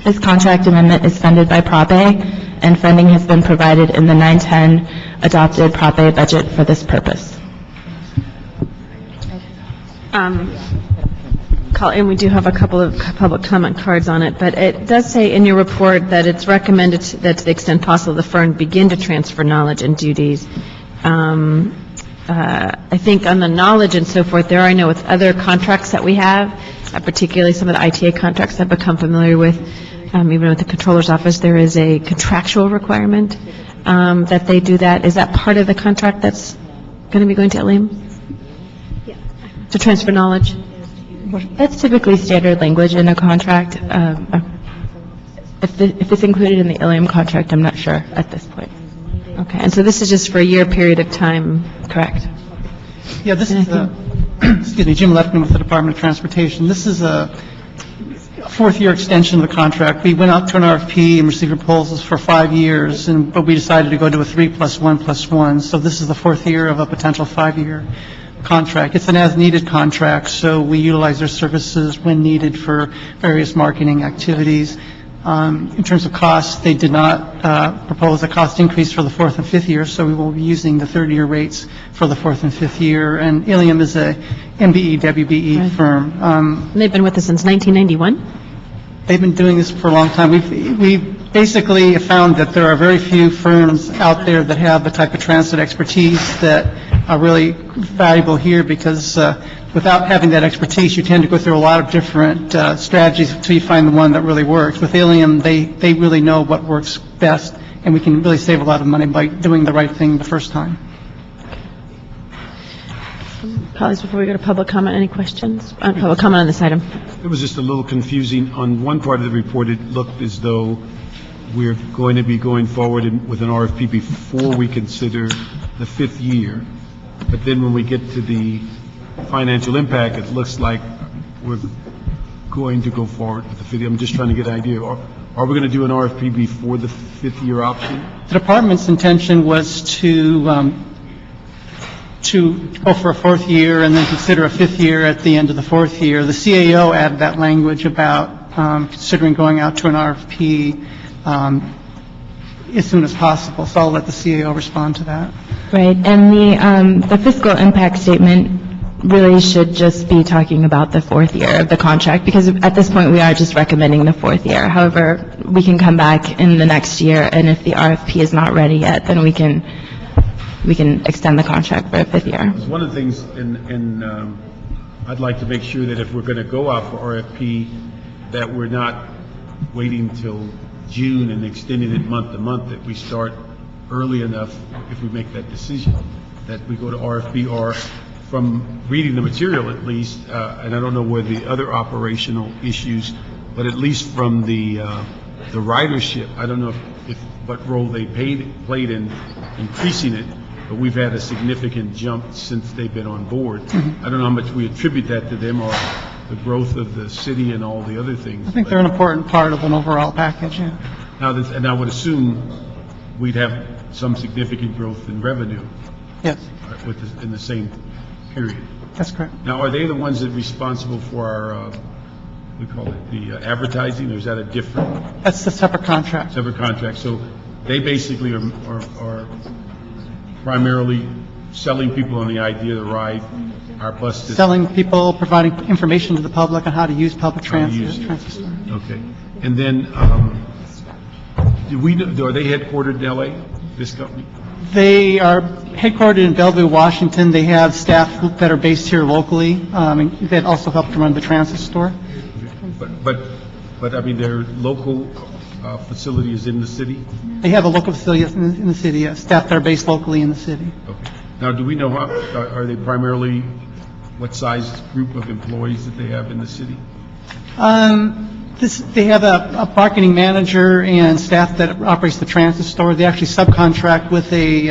This contract amendment is funded by Prop A, and funding has been provided in the 910 adopted Prop A budget for this purpose. And we do have a couple of public comment cards on it, but it does say in your report that it's recommended that to the extent possible, the firm begin to transfer knowledge and duties. I think on the knowledge and so forth, there I know with other contracts that we have, particularly some of the ITA contracts I've become familiar with, even with the controller's office, there is a contractual requirement that they do that. Is that part of the contract that's going to be going to Ilium? Yeah. To transfer knowledge? That's typically standard language in a contract. If it's included in the Ilium contract, I'm not sure at this point. Okay, and so this is just for a year period of time, correct? Yeah, this is excuse me, Jim Lefman with the Department of Transportation. This is a 4th-year extension of the contract. We went out to an RFP and received proposals for 5 years, but we decided to go to a 3+1+1. So this is the 4th year of a potential 5-year contract. It's an as-needed contract, so we utilize their services when needed for various marketing activities. In terms of cost, they did not propose a cost increase for the fourth and fifth year, so we will be using the third-year rates for the fourth and fifth year. And Ilium is a MBE, WBE Right. firm. And they've been with us since 1991? They've been doing this for a long time. We've basically found that there are very few firms out there that have the type of transit expertise that are really valuable here, because without having that expertise, you tend to go through a lot of different strategies until you find the one that really works. With Ilium, they really know what works best, and we can really save a lot of money by doing the right thing the first time. Colleagues, before we go to public comment, any questions? Public comment on this item? It was just a little confusing. On one part of the report, it looked as though we're going to be going forward with an RFP before we consider the fifth year. But then when we get to the financial impact, it looks like we're going to go forward with the fifth year. I'm just trying to get an idea. Are we going to do an RFP before the fifth year option? The department's intention was to go for a fourth year and then consider a fifth year at the end of the fourth year. The CAO added that language about considering going out to an RFP as soon as possible, so I'll let the CAO respond to that. Right, and the fiscal impact statement really should just be talking about the fourth year of the contract, because at this point we are just recommending the fourth year. However, we can come back in the next year, and if the RFP is not ready yet, then we can extend the contract for a fifth year. One of the things, and I'd like to make sure that if we're going to go out for RFP, that we're not waiting till June and extending it month to month, that we start early enough, if we make that decision, that we go to RFP, or from reading the material at least, and I don't know where the other operational issues, but at least from the ridership, I don't know if what role they played in increasing it, but we've had a significant jump since they've been on board. I don't know how much we attribute that to them or the growth of the city and all the other things. I think they're an important part of an overall package, yeah. Now, and I would assume we'd have some significant growth in revenue. Yes. In the same period. That's correct. Now, are they the ones that are responsible for our, we call it the advertising, or is that a different? That's a separate contract. Separate contract. So they basically are primarily selling people on the idea to ride our bus system. Selling people, providing information to the public on how to use public transit. Okay. And then, are they headquartered in L.A., this company? They are headquartered in Bellevue, Washington. They have staff that are based here locally, that also help to run the transit store. But I mean, their local facility is in the city? They have a local facility in the city, yes, staff that are based locally in the city. Okay. Now, do we know are they primarily, what size group of employees that they have in the city? They have a marketing manager and staff that operates the transit store. They actually subcontract with a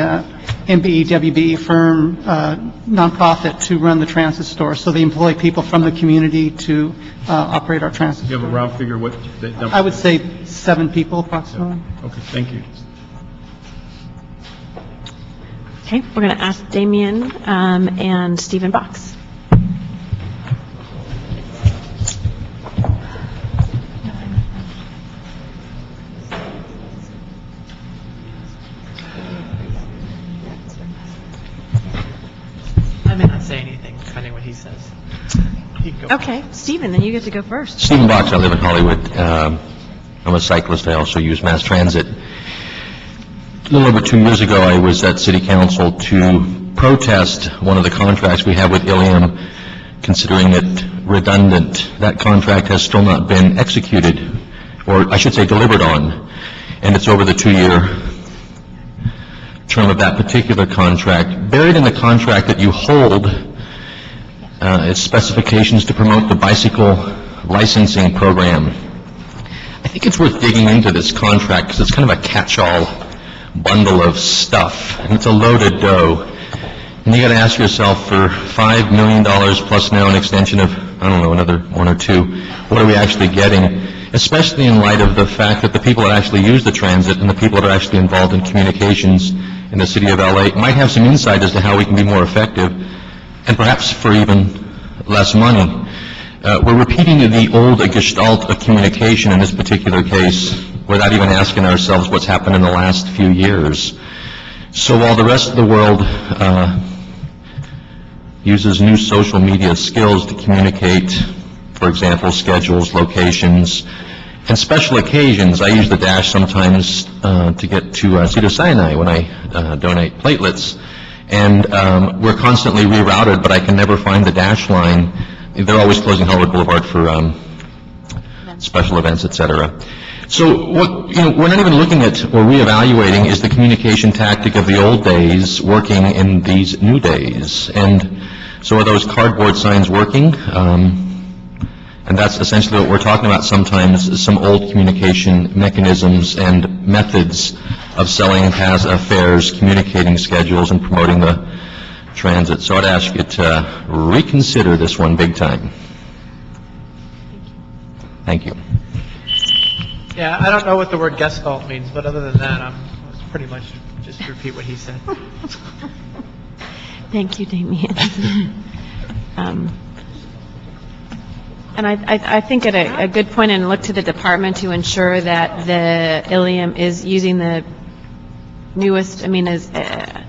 MBE, WBE firm, nonprofit, to run the transit store. So they employ people from the community to operate our transit store. Do you have a round figure what that number? I would say 7 people approximately. Okay, thank you. Okay, we're going to ask Damien and Stephen Box. I may not say anything, depending what he says. You can go. Okay, Stephen, then you get to go first. Stephen Box, I live in Hollywood. I'm a cyclist. I also use mass transit. A little over 2 years ago, I was at City Council to protest one of the contracts we have with Ilium, considering it redundant. That contract has still not been executed, or I should say delivered on, and it's over the 2-year term of that particular contract. Buried in the contract that you hold is specifications to promote the bicycle licensing program. I think it's worth digging into this contract because it's kind of a catch-all bundle of stuff, and it's a loaded dough. And you got to ask yourself, for $5 million plus now an extension of, I don't know, another 1 or 2, what are we actually getting? Especially in light of the fact that the people that actually use the transit and the people that are actually involved in communications in the city of LA might have some insight as to how we can be more effective, and perhaps for even less money. we're repeating the old gestalt of communication in this particular case without even asking ourselves what's happened in the last few years. So while the rest of the world uses new social media skills to communicate, for example, schedules, locations, and special occasions, I use the dash sometimes to get to Cedars-Sinai when I donate platelets. And we're constantly rerouted, but I can never find the dash line. They're always closing Hollywood Boulevard for special events, et cetera. So we're not even looking at or reevaluating is the communication tactic of the old days working in these new days. And so are those cardboard signs working? And that's essentially what we're talking about sometimes, some old communication mechanisms and methods of selling fares, communicating schedules, and promoting the transit. So I'd ask you to reconsider this one big time. Thank you. Yeah, I don't know what the word gestalt means, but other than that, I'm pretty much just repeat what he said. Thank you, Damien. And I think at a good point, and look to the department to ensure that the Ilium is using the newest, I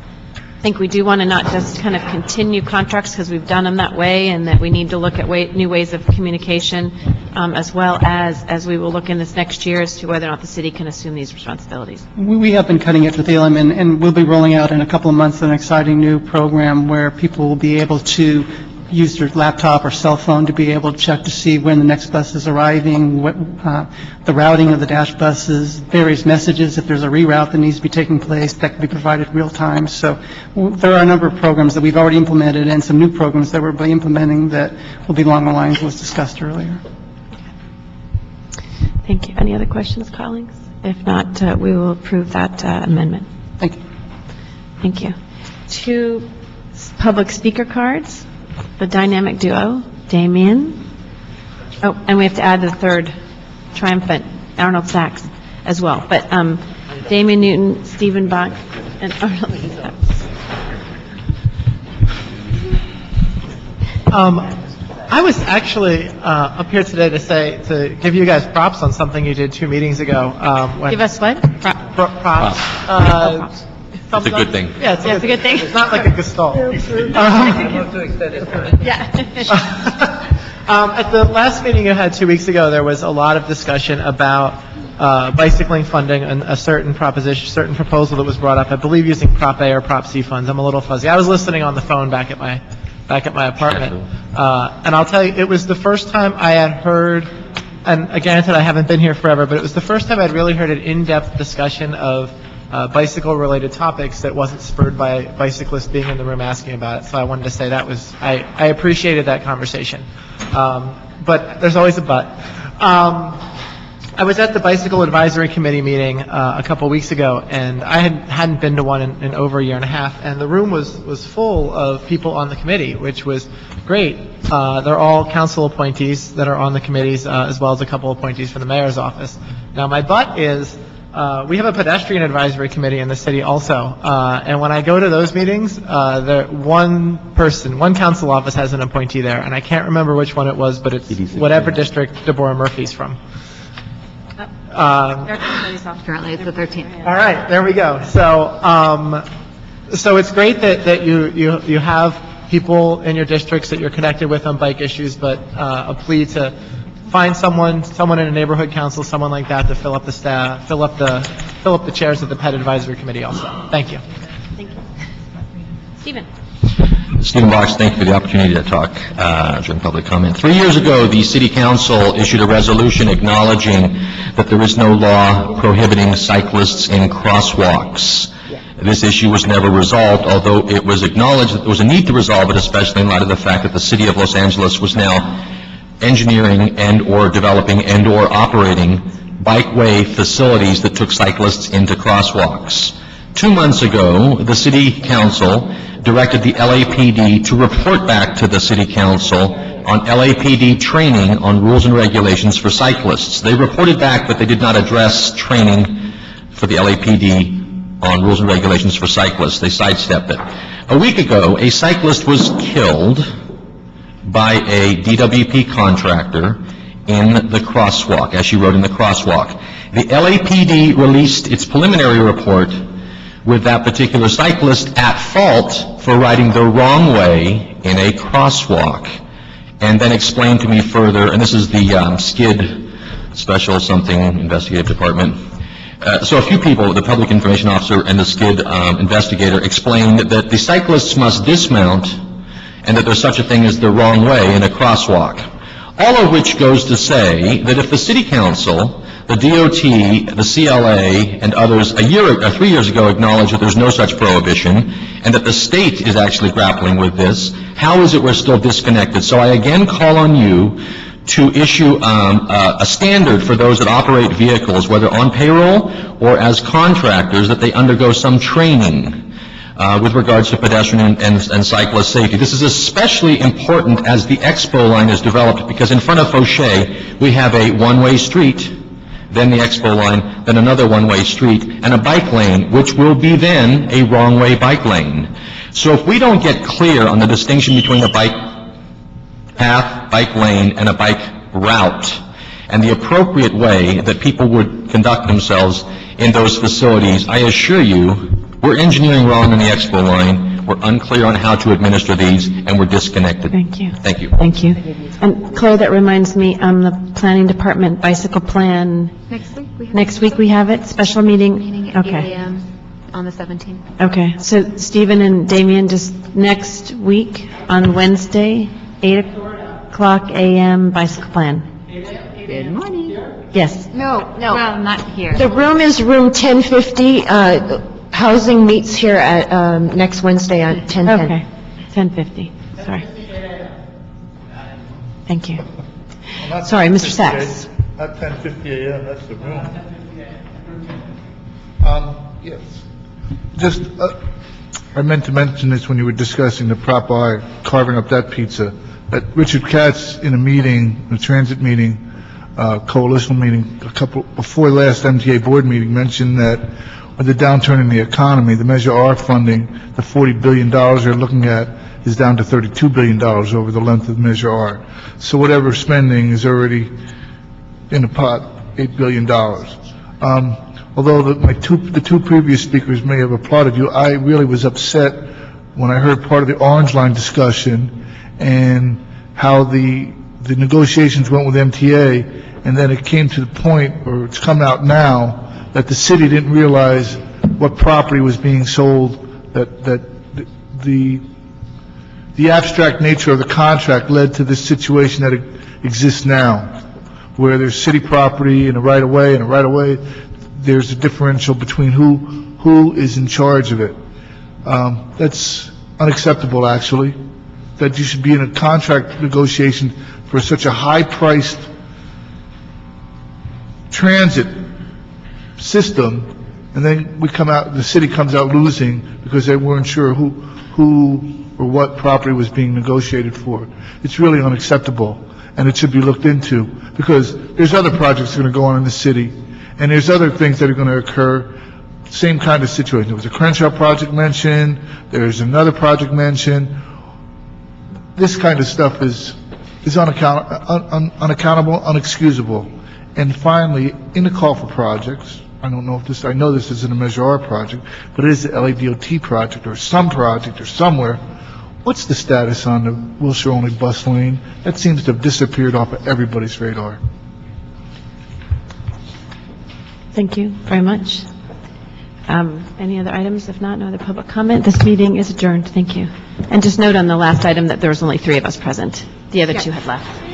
think we do want to not just kind of continue contracts because we've done them that way, and that we need to look at new ways of communication, as well as we will look in this next year as to whether or not the city can assume these responsibilities. We have been cutting edge with Ilium, and we'll be rolling out in a couple of months an exciting new program where people will be able to use their laptop or cell phone to be able to check to see when the next bus is arriving, what, the routing of the dash buses, various messages, if there's a reroute that needs to be taking place, that can be provided real time. So there are a number of programs that we've already implemented and some new programs that we'll be implementing that will be along the lines that was discussed earlier. Thank you. Any other questions, colleagues? If not, we will approve that amendment. Thank you. Thank you. 2 public speaker cards. The dynamic duo, Damien. Oh, and we have to add the third triumphant, Arnold Sachs, as well. But Damien Newton, Stephen Bach, and Arnold Sachs. I was actually up here today to give you guys props on something you did 2 meetings ago. Give us what? Props. That's a good thing. Yeah, it's a good thing. It's not like a gestalt. At the last meeting you had 2 weeks ago, there was a lot of discussion about bicycling funding and a certain proposal that was brought up, I believe using Prop A or Prop C funds. I'm a little fuzzy. I was listening on the phone back at my apartment. And I'll tell you, it was the first time I had heard, and again, I haven't been here forever, but it was the first time I'd really heard an in-depth discussion of bicycle-related topics that wasn't spurred by bicyclists being in the room asking about it. So I wanted to say that was, I appreciated that conversation. But there's always a but. I was at the Bicycle Advisory Committee meeting a couple weeks ago, and I hadn't been to one in over a year and a half, and the room was full of people on the committee, which was great. They're all council appointees that are on the committees, as well as a couple appointees from the mayor's office. Now, my but is, we have a pedestrian advisory committee in the city also, and when I go to those meetings, one council office has an appointee there, and I can't remember which one it was, but it's whatever district Deborah Murphy's from. Currently, it's the 13th. All right, there we go. So it's great that you have people in your districts that you're connected with on bike issues, but a plea to find someone in a neighborhood council, someone like that, to fill up the staff, fill up the chairs of the Pet Advisory Committee also. Thank you. Thank you. Stephen. Stephen Box, thank you for the opportunity to talk during public comment. 3 years ago, the City Council issued a resolution acknowledging that there is no law prohibiting cyclists in crosswalks. This issue was never resolved, although it was acknowledged that there was a need to resolve it, especially in light of the fact that the City of Los Angeles was now engineering and/or developing and/or operating bikeway facilities that took cyclists into crosswalks. 2 months ago, the City Council directed the LAPD to report back to the City Council on LAPD training on rules and regulations for cyclists. They reported back, but they did not address training for the LAPD on rules and regulations for cyclists. They sidestepped it. A week ago, a cyclist was killed by a DWP contractor in the crosswalk, as she wrote in the crosswalk. The LAPD released its preliminary report with that particular cyclist at fault for riding the wrong way in a crosswalk, and then explained to me further, and this is the SKID, Special Something Investigative Department. So a few people, the public information officer and the SKID investigator, explained that the cyclists must dismount and that there's such a thing as the wrong way in a crosswalk. All of which goes to say that if the city council, the DOT, the CLA, and others 3 years ago acknowledged that there's no such prohibition, and that the state is actually grappling with this, how is it we're still disconnected? So I again call on you to issue a standard for those that operate vehicles, whether on payroll or as contractors, that they undergo some training with regards to pedestrian and cyclist safety. This is especially important as the Expo line is developed, because in front of Fauché, we have a one-way street, then the Expo line, then another one-way street, and a bike lane, which will be then a wrong-way bike lane. So if we don't get clear on the distinction between a bike path, bike lane, and a bike route, and the appropriate way that people would conduct themselves in those facilities, I assure you, we're engineering wrong in the Expo line, we're unclear on how to administer these, and we're disconnected. Thank you. Thank you. Thank you. And Claire, that reminds me, the planning department bicycle plan. Next week we have it, special meeting? at 8 Okay. a.m. on the 17th. Okay, so Stephen and Damien, just next week on Wednesday, 8 o'clock a.m. bicycle plan. Good morning. Yes. No. Well, not here. The room is room 1050. Housing meets here at next Wednesday at 10:10. Okay, 10:50, sorry. Thank you. Sorry, Mr. Sachs. Not 10:50 a.m., that's the room. Yes. Just, I meant to mention this when you were discussing the Prop I, carving up that pizza, that Richard Katz in a meeting, a transit meeting, coalition meeting, before last MTA board meeting, mentioned that with the downturn in the economy, the Measure R funding, the $40 billion they're looking at is down to $32 billion over the length of Measure R. So whatever spending is already in the pot, $8 billion. Although the two previous speakers may have applauded you, I really was upset when I heard part of the Orange Line discussion and how the negotiations went with MTA, and then it came to the point, or it's come out now, that the city didn't realize what property was being sold, that the abstract nature of the contract led to this situation that exists now, where there's city property and a right-of-way, and a right-of-way, there's a differential between who is in charge of it. That's unacceptable, actually, that you should be in a contract negotiation for such a high-priced transit system, and then the city comes out losing because they weren't sure who or what property was being negotiated for. It's really unacceptable, and it should be looked into, because there's other projects that are going to go on in the city, and there's other things that are going to occur, same kind of situation. There was a Crenshaw project mentioned, there's another project mentioned. This kind of stuff is unaccountable, unexcusable. And finally, in the call for projects, I know this isn't a Measure R project, but it is the LADOT project or some project or somewhere. What's the status on the wheelchair-only bus lane? That seems to have disappeared off of everybody's radar. Thank you very much. Any other items? If not, no other public comment. This meeting is adjourned. Thank you. And just note on the last item that there was only 3 of us present. The other 2 had left.